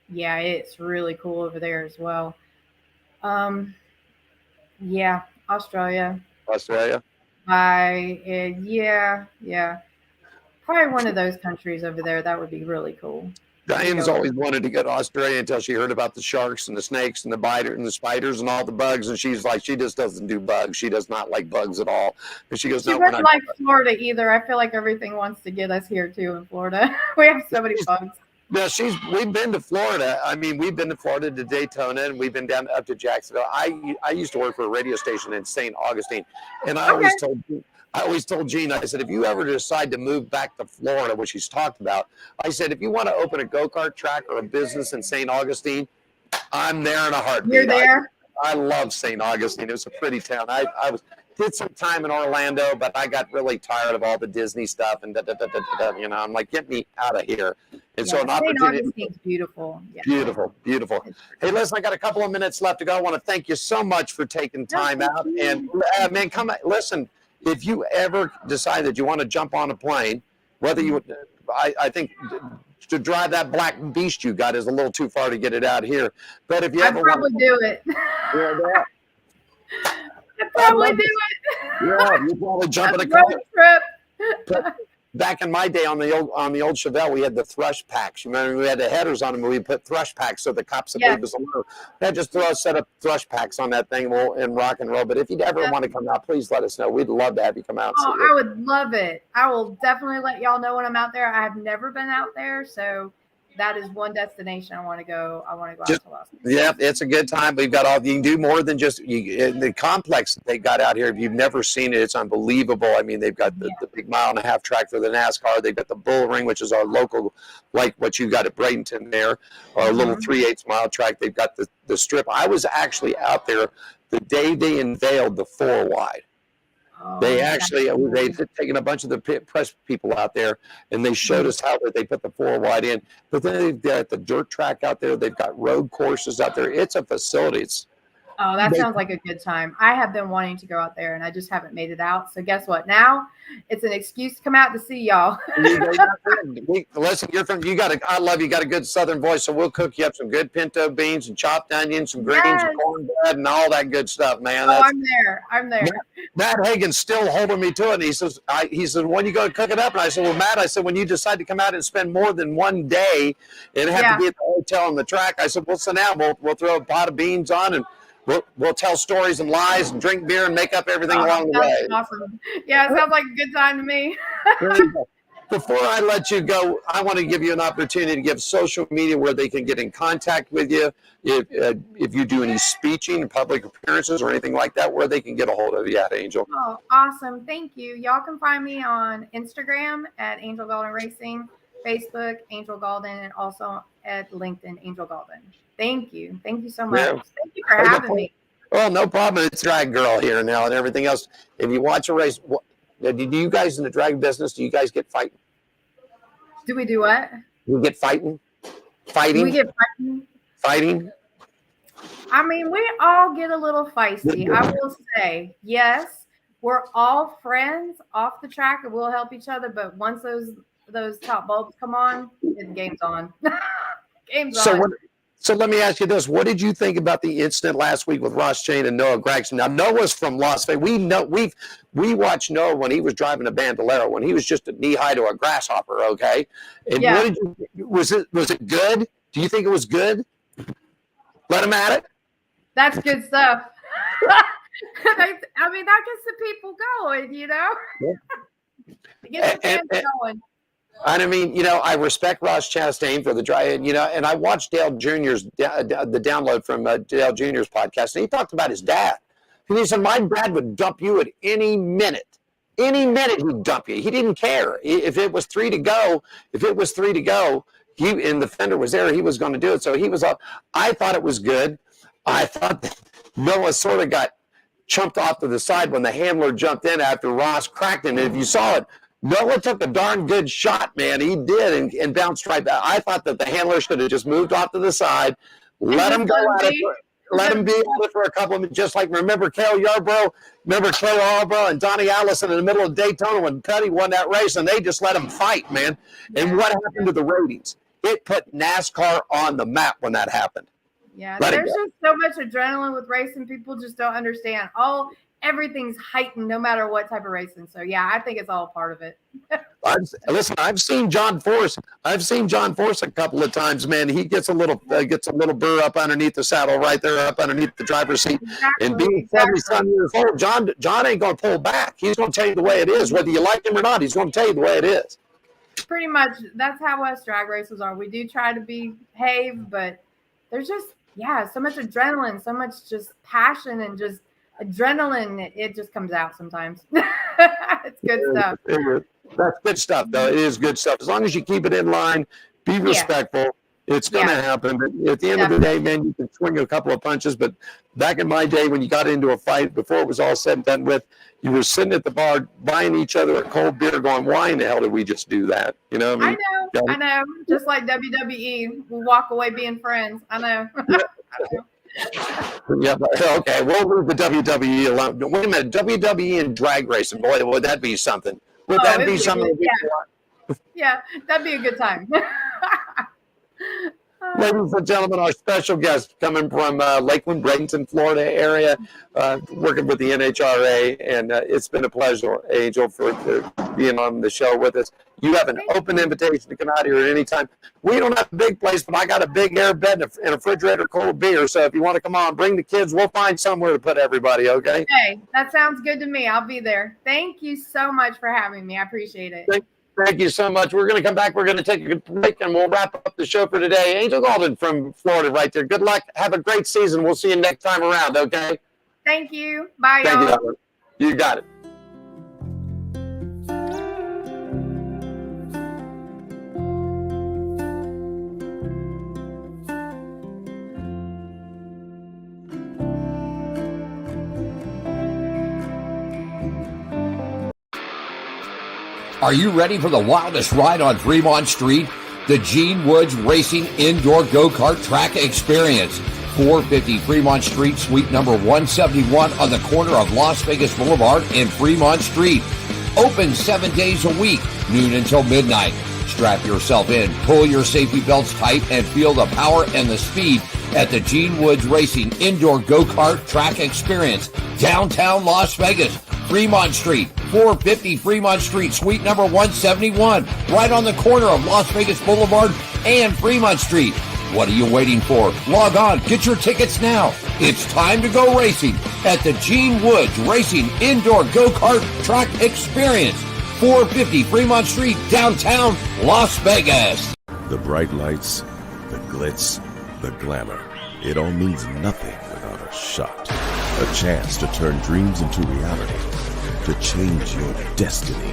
it's really cool over there as well. Australia. Probably one of those countries over there. That would be really cool. Diane's always wanted to go to Australia until she heard about the sharks and the snakes and the biter and the spiders and all the bugs. And she's like, she just doesn't do bugs. She does not like bugs at all. And she goes, she doesn't like Florida either. I feel like everything wants to get us here too in Florida. We have so many bugs. Yeah, we've been to Florida. I mean, we've been to Florida to Daytona, and we've been down up to Jacksonville. I used to work for a radio station in St. Augustine, and I always told Gene, I said, if you ever decide to move back to Florida, which he's talked about, I said, if you want to open a go-kart track or a business in St. Augustine, I'm there in a heartbeat. You're there? I love St. Augustine. It was a pretty town. I did some time in Orlando, but I got really tired of all the Disney stuff and I'm like, get me out of here. And so an opportunity. St. Augustine's beautiful. Yeah. Beautiful. Hey, listen, I got a couple of minutes left to go. I want to thank you so much for taking time out. And man, come on, listen. If you ever decide that you want to jump on a plane, whether you, I think to drive that black beast you got is a little too far to get it out here. But if you I'd probably do it. I'd probably do it. Yeah, you probably jump in a car. Trip. Back in my day on the old Chevelle, we had the thrush packs. You remember we had the headers on them, and we put thrush packs so the cops would leave us alone. I'd just throw a set of thrush packs on that thing and rock and roll. But if you'd ever want to come out, please let us know. We'd love to have you come out. I would love it. I will definitely let y'all know when I'm out there. I have never been out there, so that is one destination I want to go. I want to go out Just- to Las Vegas. Yeah, it's a good time. We've got all, you can do more than just the complex that they got out here. If you've never seen it, it's unbelievable. I mean, they've got the big 1.5 mile track for the NASCAR. They've got the Bull Ring, which is our local, like what you got at Bradenton there, our little 3/8 mile track. They've got the strip. I was actually out there the day they unveiled the 4 wide. They actually, they'd taken a bunch of the press people out there, and they showed us how they put the 4 wide in. But then they've got the dirt track out there. They've got road courses out there. It's a facility. It's, Oh, that sounds like a good time. I have been wanting to go out there, and I just haven't made it out. So guess what? Now it's an excuse to come out to see y'all. Listen, I love you. Got a good Southern voice, so we'll cook you up some good pinto beans and chopped onions, some greens and cornbread and all that good stuff, man. I'm there. Matt Hagen's still holding me to it. And he says, when you go to cook it up? And I said, well, Matt, when you decide to come out and spend more than one day and have to be at the hotel on the track, I said, well, so now we'll throw a pot of beans on and we'll tell stories and lies and drink beer and make up everything along the way. Awesome. Yeah, it sounds like a good time to me. Before I let you go, I want to give you an opportunity to give social media where they can get in contact with you. If you do any speaking and public appearances or anything like that, where they can get a hold of you at, Angel. Oh, awesome. Thank you. Y'all can find me on Instagram at Angel Gaulden Racing, Facebook, Angel Gaulden, and also at LinkedIn, Angel Gaulden. Thank you. Thank you so much. Yeah. Thank you for having me. Oh, no problem. It's drag girl here now and everything else. If you watch a race, do you guys in the drag business, do you guys get fighting? Do we do what? You get fighting? Fighting? Do we get fighting? Fighting? I mean, we all get a little feisty. I will say, yes, we're all friends off the track and we'll help each other. But once those top bulbs come on, the game's on. Game's on. So let me ask you this. What did you think about the incident last week with Ross Chain and Noah Gregson? Now, Noah's from Las Vegas. We watched Noah when he was driving a Bandolero, when he was just a knee-high to a grasshopper, okay? And was it good? Do you think it was good? Let him at it? That's good stuff. I mean, that gets the people going, you know? It gets the fans going. I mean, I respect Ross Chastain for the drive, and I watched Dale Jr.'s, the download from Dale Jr.'s podcast, and he talked about his dad. And he said, my dad would dump you at any minute. Any minute he'd dump you. He didn't care. If it was 3 to go, and the fender was there, he was going to do it. So he was up. I thought it was good. I thought that Noah sort of got chumped off to the side when the handler jumped in after Ross cracked him. And if you saw it, Noah took a darn good shot, man. He did, and bounced right back. I thought that the handler should have just moved off to the side, let him go at it. Let him be at it for a couple of minutes. Just like remember Cale Yarborough and Donnie Allison in the middle of Daytona when Petty won that race, and they just let him fight, man. And what happened to the ratings? It put NASCAR on the map when that happened. Yeah, there's just so much adrenaline with racing. People just don't understand. Everything's heightened no matter what type of racing. So yeah, I think it's all part of it. Listen, I've seen John Force a couple of times, man. He gets a little burr up underneath the saddle right there, up underneath the driver's seat. Exactly, and being 70-some years old, John ain't going to pull back. He's going to tell you the way it is. Whether you like him or not, he's going to tell you the way it is. Pretty much, that's how us drag racers are. We do try to behave, but there's just, so much adrenaline, so much just passion and just adrenaline. It just comes out sometimes. It's good stuff. That's good stuff, though. It is good stuff. As long as you keep it in line, be respectful, it's going to happen. But at the end of the day, man, you can swing a couple of punches. But back in my day when you got into a fight, before it was all said and done with, you were sitting at the bar buying each other a cold beer going, why in the hell did we just do that? You know what I mean? I know. Just like WWE, we'll walk away being friends. I know. Yeah, okay. We'll leave the WWE alone. Wait a minute, WWE and drag racing. Boy, would that be something? Would that be something? Yeah, that'd be a good time. Ladies and gentlemen, our special guest coming from Lakeland, Bradenton, Florida area, working with the NHRA, and it's been a pleasure, Angel, for being on the show with us. You have an open invitation to come out here at any time. We don't have a big place, but I got a big air bed and a refrigerator cold beer, so if you want to come on, bring the kids. We'll find somewhere to put everybody, okay? Hey, that sounds good to me. I'll be there. Thank you so much for having me. I appreciate it. Thank you so much. We're going to come back. We're going to take a good break, and we'll wrap up the show for today. Angel Gaulden from Florida right there. Good luck. Have a great season. We'll see you next time around, okay? Thank you. Bye, Thank y'all. you. You got it. Are you ready for the wildest ride on Fremont Street? The Gene Woods Racing Indoor Go-Kart Track Experience. 450 Fremont Street, suite number 171 on the corner of Las Vegas Boulevard and Fremont Street. Open 7 days a week, noon until midnight. Strap yourself in, pull your safety belts tight, and feel the power and the speed at the Gene Woods Racing Indoor Go-Kart Track Experience. Downtown Las Vegas, Fremont Street, 450 Fremont Street, suite number 171, right on the corner of Las Vegas Boulevard and Fremont Street. What are you waiting for? Log on, get your tickets now. It's time to go racing at the Gene Woods Racing Indoor Go-Kart Track Experience, 450 Fremont Street, downtown Las Vegas. The bright lights, the glitz, the glamour. It all means nothing without a shot. A chance to turn dreams into reality. To change your destiny.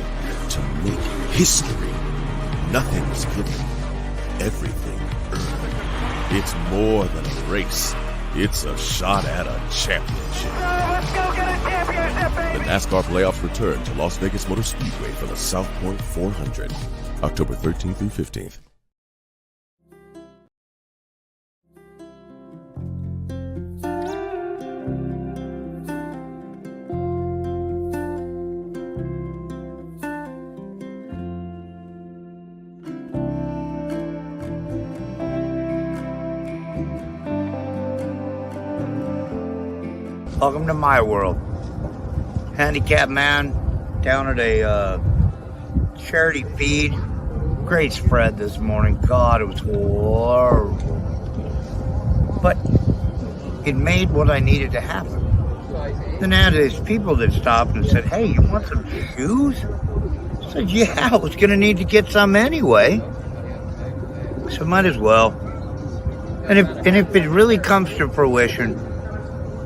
To make history. Nothing's given. Everything earned. It's more than a race. It's a shot at a championship. Let's go get a championship, baby! The NASCAR playoffs return to Las Vegas Motor Speedway for the South Point 400, October 13th through 15th. Welcome to my world. Handicapped man down at a charity feed. Great spread this morning. God, it was horrible. But it made what I needed to happen. Then I had these people that stopped and said, "Hey, you want some shoes?" I said, "Yeah, I was going to need to get some anyway. So might as well." And if it really comes to fruition,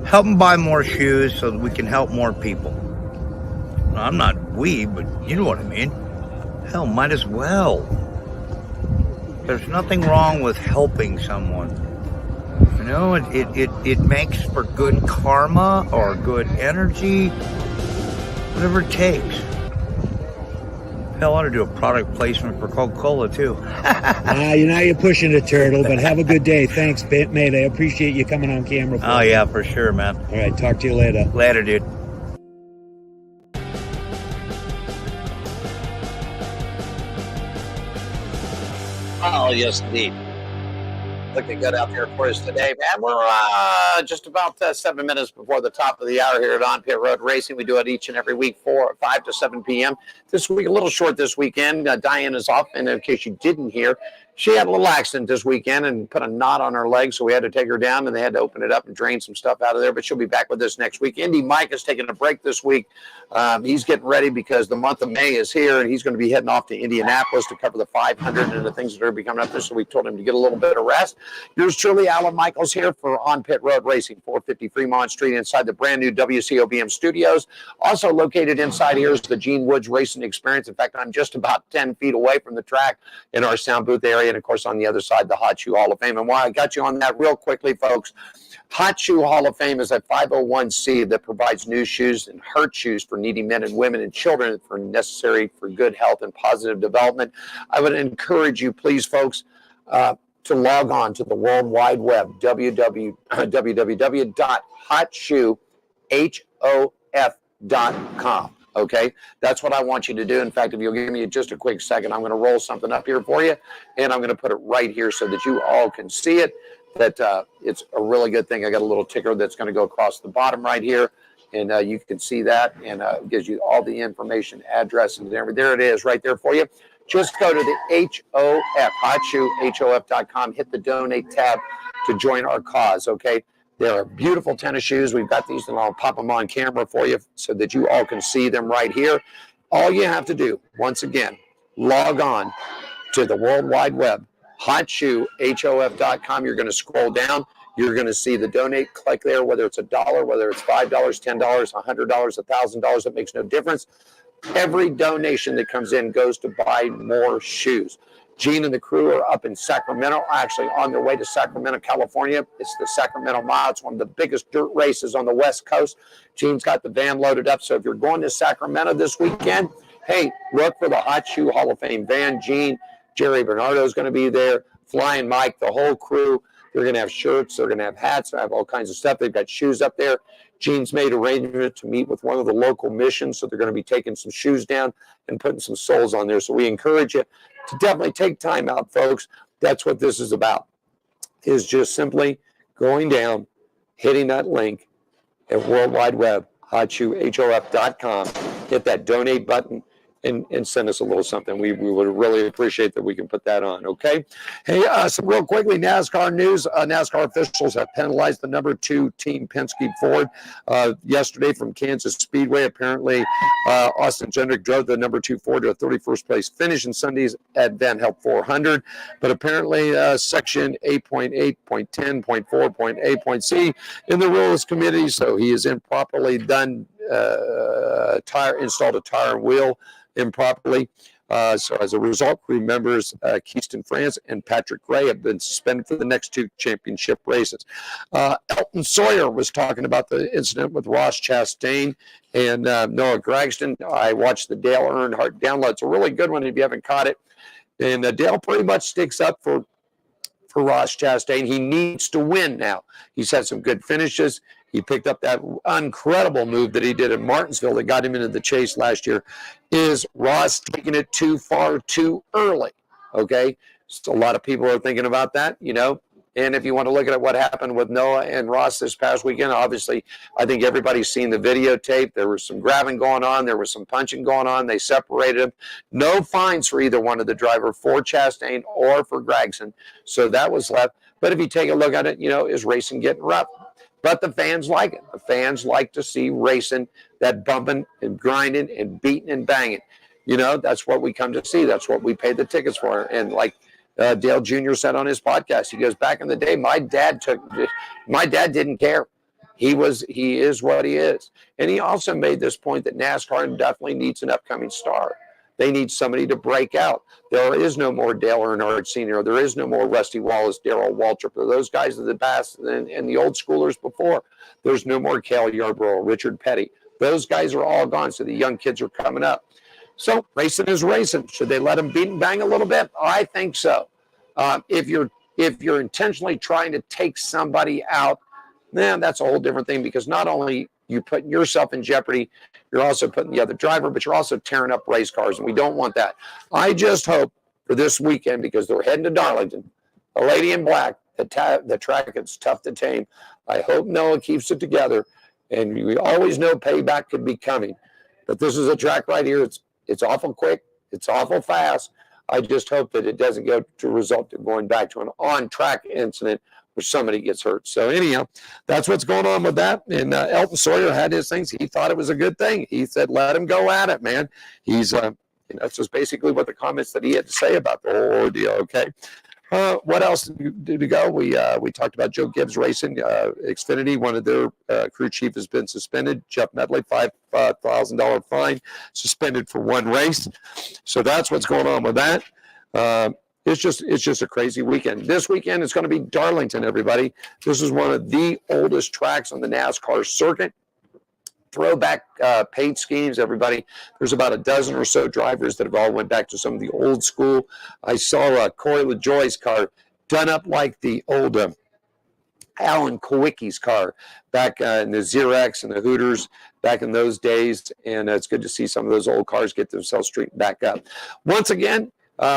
help them buy more shoes so that we can help more people. Well, I'm not but you know what I mean. Hell, might as well. There's nothing wrong with helping someone. You know, it makes for good karma or good energy, whatever it takes. Hell, I ought to do a product placement for Coca-Cola, too. You're pushing a turtle, but have a good day. Thanks, mate. I appreciate you coming on camera. Oh, yeah, for sure, man. All right, talk to you later. Later, dude. Oh, yes, indeed. Looking good out there for us today, man. We're just about 7 minutes before the top of the hour here at On Pit Road Racing. We do it each and every week, 5 to 7 p.m. This week, a little short this weekend. Diane is off, and in case you didn't hear, she had a little accident this weekend and put a knot on her leg, so we had to take her down, and they had to open it up and drain some stuff out of there, but she'll be back with us next week. Indy Mike is taking a break this week. He's getting ready because the month of May is here, and he's going to be heading off to Indianapolis to cover the 500 and the things that are going to be coming up there, so we told him to get a little bit of rest. Yours truly, Alan Michaels, here for On Pit Road Racing, 450 Fremont Street, inside the brand new WCOBM studios. Also located inside here is the Gene Woods Racing Experience. In fact, I'm just about 10 feet away from the track in our sound booth area, and of course on the other side, the Hot Shoe Hall of Fame. And while I got you on that real quickly, folks, Hot Shoe Hall of Fame is a 501c that provides new shoes and hurt shoes for needy men and women and children for necessary for good health and positive development. I would encourage you, please, folks, to log on to the World Wide Web, www.hotshoehof.com. Okay, that's what I want you to do. In fact, if you'll give me just a quick second, I'm going to roll something up here for you, and I'm going to put it right here so that you all can see it. That it's a really good thing. I got a little ticker that's going to go across the bottom right here, and you can see that, and it gives you all the information, address, and everything. There it is right there for you. Just go to the HOF, hotshoehof.com, hit the donate tab to join our cause, okay? They're beautiful tennis shoes. We've got these, and I'll pop them on camera for you so that you all can see them right here. All you have to do, once again, log on to the World Wide Web, hotshoehof.com. You're going to scroll down. You're going to see the donate. Click there, whether it's $1, whether it's $5, $10, $100, $1,000. It makes no difference. Every donation that comes in goes to buy more shoes. Gene and the crew are up in Sacramento, actually on their way to Sacramento, California. It's the Sacramento Mile. It's one of the biggest dirt races on the West Coast. Gene's got the van loaded up. So if you're going to Sacramento this weekend, hey, look for the Hot Shoe Hall of Fame van. Gene, Jerry Bernardo is going to be there. Flying Mike, the whole crew. They're going to have shirts. They're going to have hats. They have all kinds of stuff. They've got shoes up there. Gene's made arrangements to meet with one of the local missions, so they're going to be taking some shoes down and putting some soles on there. So we encourage you to definitely take time out, folks. That's what this is about, is just simply going down, hitting that link at World Wide Web, hotshoehof.com, hit that donate button, and send us a little something. We would really appreciate that we can put that on, okay? Hey, so real quickly, NASCAR news. NASCAR officials have penalized the number 2 team, Penske Ford, yesterday from Kansas Speedway. Apparently, Austin Cindric drove the number 2 Ford to a 31st place finish in Sunday's at Van Help 400. But apparently, section 8.8.10.4.A.C in the Rules Committee, so he has improperly done installed a tire and wheel improperly. So as a result, crew members Keaston France and Patrick Gray have been suspended for the next 2 championship races. Elton Sawyer was talking about the incident with Ross Chastain and Noah Gragson. I watched the Dale Earnhardt download. It's a really good one if you haven't caught it. And Dale pretty much sticks up for Ross Chastain. He needs to win now. He's had some good finishes. He picked up that incredible move that he did at Martinsville that got him into the chase last year. Is Ross taking it too far too early? Okay, so a lot of people are thinking about that, you know. And if you want to look at what happened with Noah and Ross this past weekend, obviously, I think everybody's seen the videotape. There was some grabbing going on. There was some punching going on. They separated them. No fines for either one of the driver, for Chastain or for Gragson. So that was left. But if you take a look at it, you know, is racing getting rough? But the fans like it. The fans like to see racing, that bumping and grinding and beating and banging. You know, that's what we come to see. That's what we pay the tickets for. And like Dale Jr. said on his podcast, he goes, back in the day, my dad didn't care. He is what he is. And he also made this point that NASCAR definitely needs an upcoming star. They need somebody to break out. There is no more Dale Earnhardt Sr. There is no more Rusty Wallace, Darrell Waltrip. Those guys are the best, and the old schoolers before. There's no more Cale Yarborough, Richard Petty. Those guys are all gone, so the young kids are coming up. So racing is racing. Should they let them beat and bang a little bit? I think so. If you're intentionally trying to take somebody out, then that's a whole different thing, because not only you putting yourself in jeopardy, you're also putting the other driver, but you're also tearing up race cars, and we don't want that. I just hope for this weekend, because they're heading to Darlington, the lady in black, the track is tough to tame. I hope Noah keeps it together, and we always know payback could be coming. But this is a track right here. It's awful quick. It's awful fast. I just hope that it doesn't go to result in going back to an on-track incident where somebody gets hurt. So anyhow, that's what's going on with that. And Elton Sawyer had his things. He thought it was a good thing. He said, let him go at it, man. He's, that's just basically what the comments that he had to say about the whole ordeal, okay? What else did we go? We talked about Joe Gibbs Racing. Xfinity, one of their crew chief has been suspended. Jeff Medley, $5,000 fine, suspended for 1 race. So that's what's going on with that. It's just a crazy weekend. This weekend is going to be Darlington, everybody. This is one of the oldest tracks on the NASCAR circuit. Throwback paint schemes, everybody. There's about a dozen or so drivers that have all went back to some of the old school. I saw Corey LaJoie's car done up like the old Alan Kowicki's car back in the Xerox and the Hooters back in those days. And it's good to see some of those old cars get themselves straightened back up. Once again,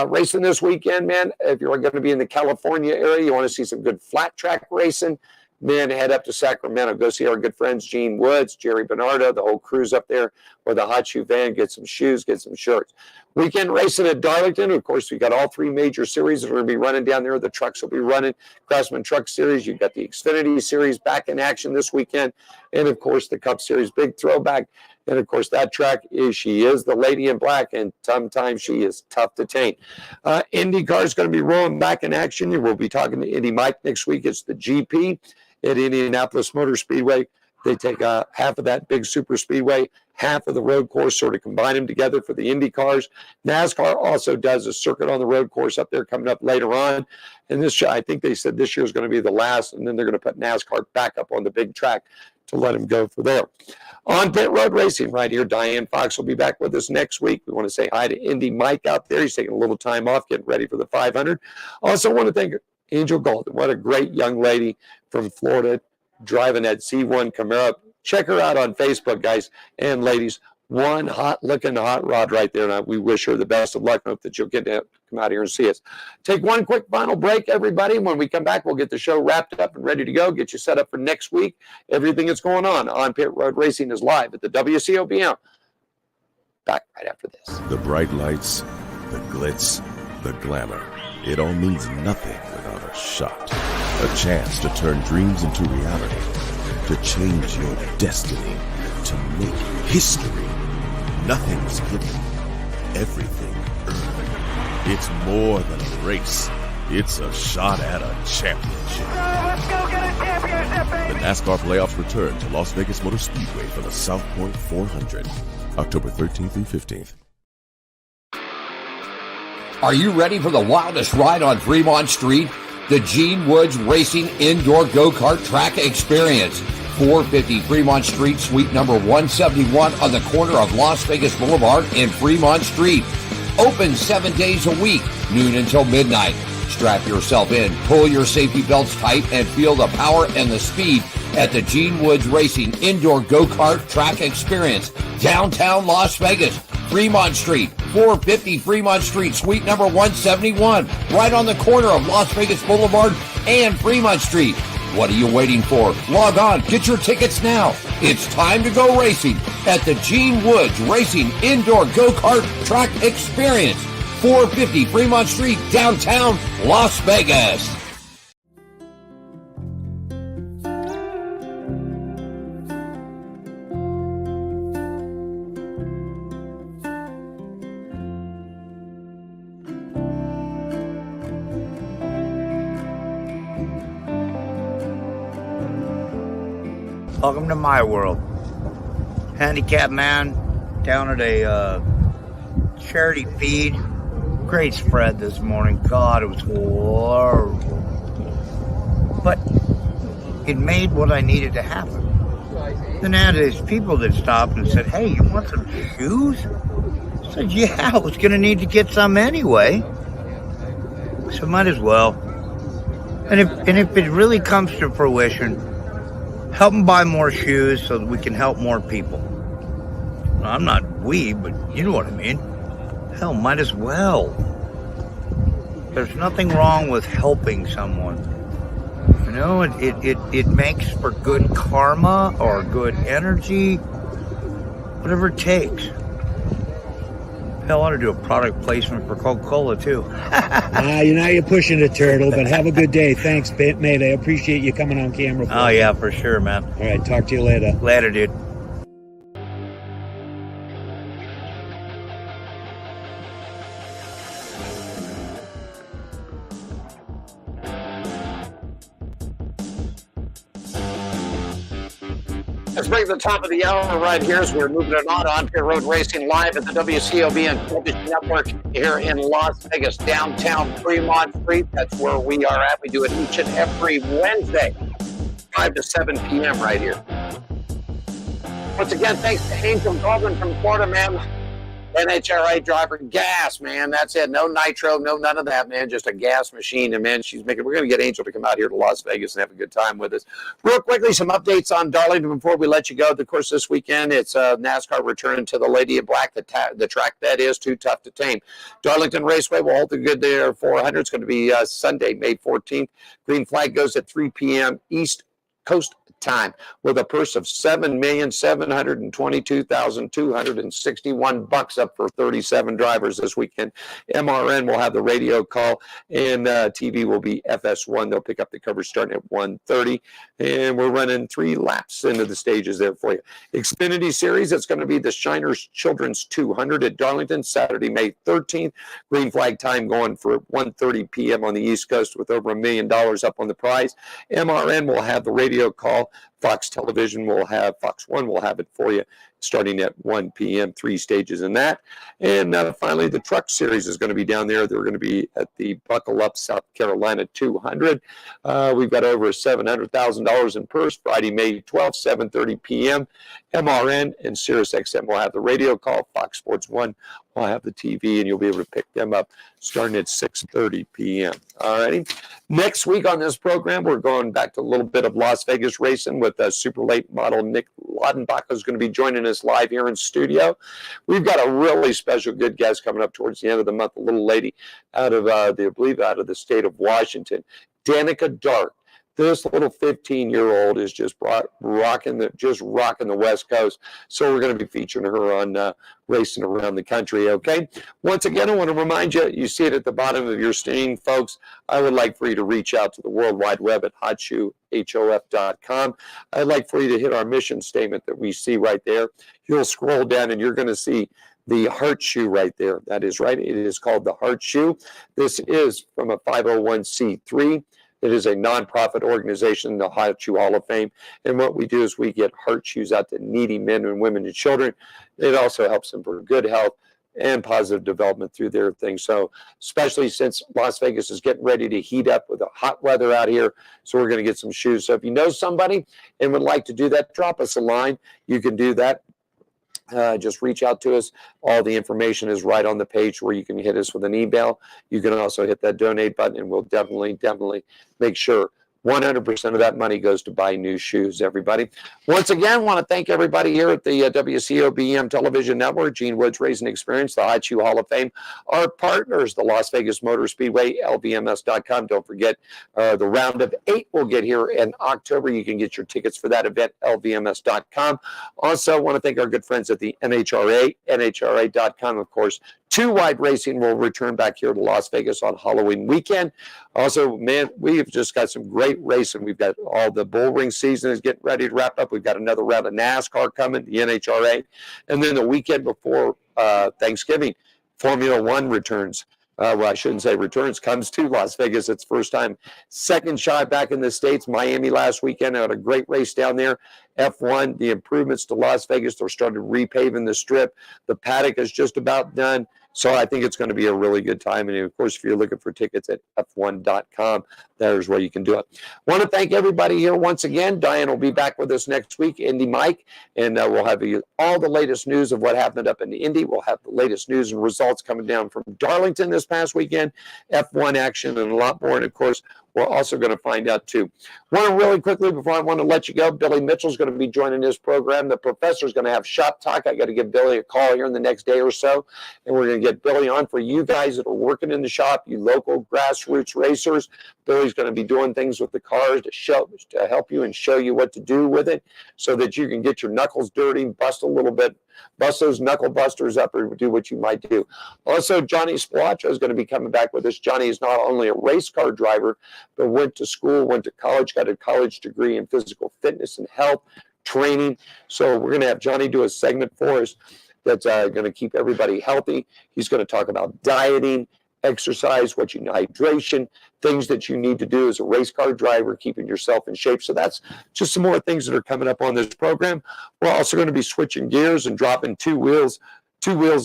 racing this weekend, man, if you're going to be in the California area, you want to see some good flat track racing, man, head up to Sacramento. Go see our good friends Gene Woods, Jerry Bernardo, the whole crew's up there with a hot shoe van. Get some shoes, get some shirts. Weekend racing at Darlington. Of course, we got all 3 major series that are going to be running down there. The trucks will be running. Craftsman Truck Series. You've got the Xfinity Series back in action this weekend. And, of course, the Cup Series. Big throwback And of course, that track she is the lady in black, and sometimes she is tough to tame. Indy car is going to be rolling back in action. We'll be talking to Indy Mike next week. It's the GP at Indianapolis Motor Speedway. They take half of that big super speedway, half of the road course, sort of combine them together for the Indy cars. NASCAR also does a circuit on the road course up there coming up later on. And this, I think they said this year is going to be the last, and then they're going to put NASCAR back up on the big track to let them go for there. On Pit Road Racing right here, Diane Fox will be back with us next week. We want to say hi to Indy Mike out there. He's taking a little time off, getting ready for the 500. Also want to thank Angel Gaulden. What a great young lady from Florida, driving that C1 Camaro. Check her out on Facebook, guys and ladies. One hot-looking hot rod right there, and we wish her the best of luck. Hope that you'll get to come out here and see us. Take one quick final break, everybody. When we come back, we'll get the show wrapped up and ready to go, get you set up for next week. Everything that's going on Pit Road Racing is live at the WCOBM. Back right after this. The bright lights, the glitz, the glamour. It all means nothing without a shot. A chance to turn dreams into reality. To change your destiny. To make history. Nothing's given. Everything earned. It's more than a race. It's a shot at a championship. Let's go get a championship, baby! The NASCAR playoffs return to Las Vegas Motor Speedway for the South Point 400. October 13th through 15th. Are you ready for the wildest ride on Fremont Street? The Gene Woods Racing Indoor Go-Kart Track Experience. 450 Fremont Street, suite number 171 on the corner of Las Vegas Boulevard and Fremont Street. Open 7 days a week, noon until midnight. Strap yourself in, pull your safety belts tight, and feel the power and the speed at the Gene Woods Racing Indoor Go-Kart Track Experience. Downtown Las Vegas, Fremont Street, 450 Fremont Street, suite number 171, right on the corner of Las Vegas Boulevard and Fremont Street. What are you waiting for? Log on, get your tickets now. It's time to go racing at the Gene Woods Racing Indoor Go-Kart Track Experience, 450 Fremont Street, downtown Las Vegas. Welcome to my world. Handicapped man down at a charity feed. Great spread this morning. God, it was horrible. But it made what I needed to happen. Then I had these people that stopped and said, "Hey, you want some shoes?" I said, "Yeah, I was going to need to get some anyway. So might as well." And if it really comes to fruition, help them buy more shoes so that we can help more people. I'm not we, but you know what I mean. Hell, might as well. There's nothing wrong with helping someone. You know, it makes for good karma or good energy, whatever it takes. Hell, I ought to do a product placement for Coca-Cola, too. You're pushing a turtle, but have a good day. Thanks, mate. I appreciate you coming on camera. Oh, yeah, for sure, man. All right, talk to you later. Later, dude. Let's bring the top of the hour right here as we're moving it on Pit Road Racing live at the WCOB and Television Network here in Las Vegas, downtown Fremont Street. That's where we are at. We do it each and every Wednesday, 5 to 7 p.m. right here. Once again, thanks to Angel Gaulden from Florida, man. NHRA driver, gas, man. That's it. No nitro, no none of that, man. Just a gas machine. And, man, we're going to get Angel to come out here to Las Vegas and have a good time with us. Real quickly, some updates on Darlington before we let you go. Of course, this weekend, it's NASCAR returning to the Lady in Black, the track that is too tough to tame. Darlington Raceway will hold the good there 400. It's going to be Sunday, May 14th. Green flag goes at 3 p.m. East Coast time with a purse of $7,722,261 up for 37 drivers this weekend. MRN will have the radio call, and TV will be FS1. They'll pick up the coverage starting at 1:30, and we're running 3 laps into the stages there for you. Xfinity Series, it's going to be the Shiners Children's 200 at Darlington, Saturday, May 13th. Green flag time going for 1:30 p.m. on the East Coast with over $1 million up on the prize. MRN will have the radio call. Fox Television will have, Fox 1 will have it for you starting at 1 p.m., 3 stages in that. And finally, the Truck Series is going to be down there. They're going to be at the Buckle Up South Carolina 200. We've got over $700,000 in purse, Friday, May 12th, 7:30 p.m. MRN and SiriusXM will have the radio call. Fox Sports 1 will have the TV, and you'll be able to pick them up starting at 6:30 p.m. All righty. Next week on this program, we're going back to a little bit of Las Vegas racing with super late model Nick Laudenbach is going to be joining us live here in studio. We've got a really special good guest coming up towards the end of the month, a little lady out of, I believe, out of the state of Washington, Danica Dart. This little 15-year-old is just rocking the West Coast. So we're going to be featuring her on racing around the country, okay? Once again, I want to remind you, you see it at the bottom of your screen, folks. I would like for you to reach out to the World Wide Web at hotshoehof.com. I'd like for you to hit our mission statement that we see right there. You'll scroll down and you're going to see the Heart Shoe right there. That is right. It is called the Heart Shoe. This is from a 501c3. It is a nonprofit organization, the Heart Shoe Hall of Fame. And what we do is we get heart shoes out to needy men and women and children. It also helps them for good health and positive development through their things. So especially since Las Vegas is getting ready to heat up with the hot weather out here, so we're going to get some shoes. So if you know somebody and would like to do that, drop us a line. You can do that. Just reach out to us. All the information is right on the page where you can hit us with an email. You can also hit that donate button, and we'll definitely make sure 100% of that money goes to buy new shoes, everybody. Once again, I want to thank everybody here at the WCOBM Television Network, Gene Woods Racing Experience, the Hot Shoe Hall of Fame, our partners, the Las Vegas Motor Speedway, LVMS.com. Don't forget, the Round of 8 will get here in October. You can get your tickets for that event, LVMS.com. Also, want to thank our good friends at the NHRA, NHRA.com, of course. 2 Wide Racing will return back here to Las Vegas on Halloween weekend. Also, man, we've just got some great racing. We've got all the bull ring season is getting ready to wrap up. We've got another round of NASCAR coming, the NHRA. And then the weekend before Thanksgiving, Formula One returns. Well, I shouldn't say returns, comes to Las Vegas. It's first time. Second shot back in the States, Miami last weekend. I had a great race down there. F1, the improvements to Las Vegas. They're starting repaving the strip. The paddock is just about done. So I think it's going to be a really good time. And, of course, if you're looking for tickets at f1.com, there's where you can do it. Want to thank everybody here once again. Diane will be back with us next week, Indy Mike, and we'll have all the latest news of what happened up in Indy. We'll have the latest news and results coming down from Darlington this past weekend, F1 action, and a lot more. And, of course, we're also going to find out, too. Want to really quickly, before I want to let you go, Billy Mitchell's going to be joining this program. The professor's going to have shop talk. I got to give Billy a call here in the next day or so, and we're going to get Billy on for you guys that are working in the shop, you local grassroots racers. Billy's going to be doing things with the cars to help you and show you what to do with it so that you can get your knuckles dirty, bust a little bit, bust those knuckle busters up, or do what you might do. Also, Johnny Spilotro is going to be coming back with us. Johnny is not only a race car driver, but went to school, went to college, got a college degree in physical fitness and health training. So we're going to have Johnny do a segment for us that's going to keep everybody healthy. He's going to talk about dieting, exercise, hydration, things that you need to do as a race car driver, keeping yourself in shape. So that's just some more things that are coming up on this program. We're also going to be switching gears and dropping two wheels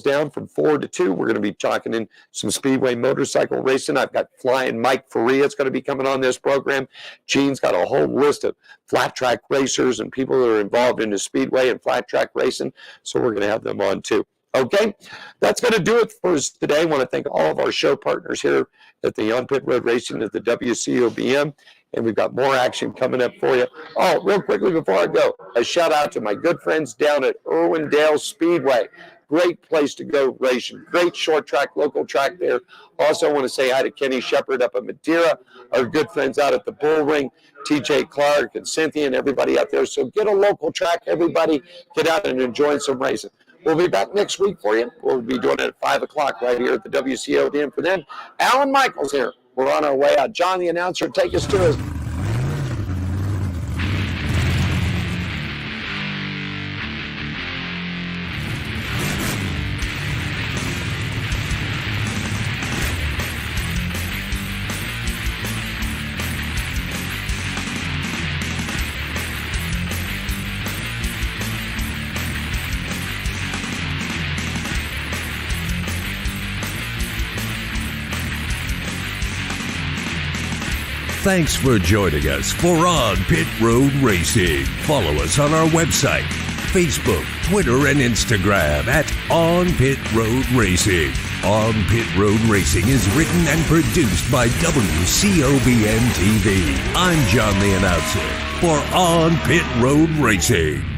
down from 4 to 2. We're going to be talking in some speedway motorcycle racing. I've got Flying Mike Faria that's going to be coming on this program. Gene's got a whole list of flat track racers and people that are involved in the speedway and flat track racing. So we're going to have them on too. Okay, that's going to do it for us today. I want to thank all of our show partners here at the On Pit Road Racing at the WCOBM, and we've got more action coming up for you. Oh, real quickly before I go, a shout out to my good friends down at Irwindale Speedway. Great place to go racing. Great short track, local track there. Also, I want to say hi to Kenny Shepard up at Madeira, our good friends out at the Bull Ring, TJ Clark and Cynthia and everybody out there. So get a local track, everybody. Get out and enjoy some racing. We'll be back next week for you. We'll be doing it at 5 o'clock right here at the WCODM. For them, Alan Michaels here. We're on our way out. John, the announcer, take us to his... Thanks for joining us for On Pit Road Racing. Follow us on our website, Facebook, Twitter, and Instagram at On Pit Road Racing. On Pit Road Racing is written and produced by WCOBN TV. I'm John the announcer for On Pit Road Racing.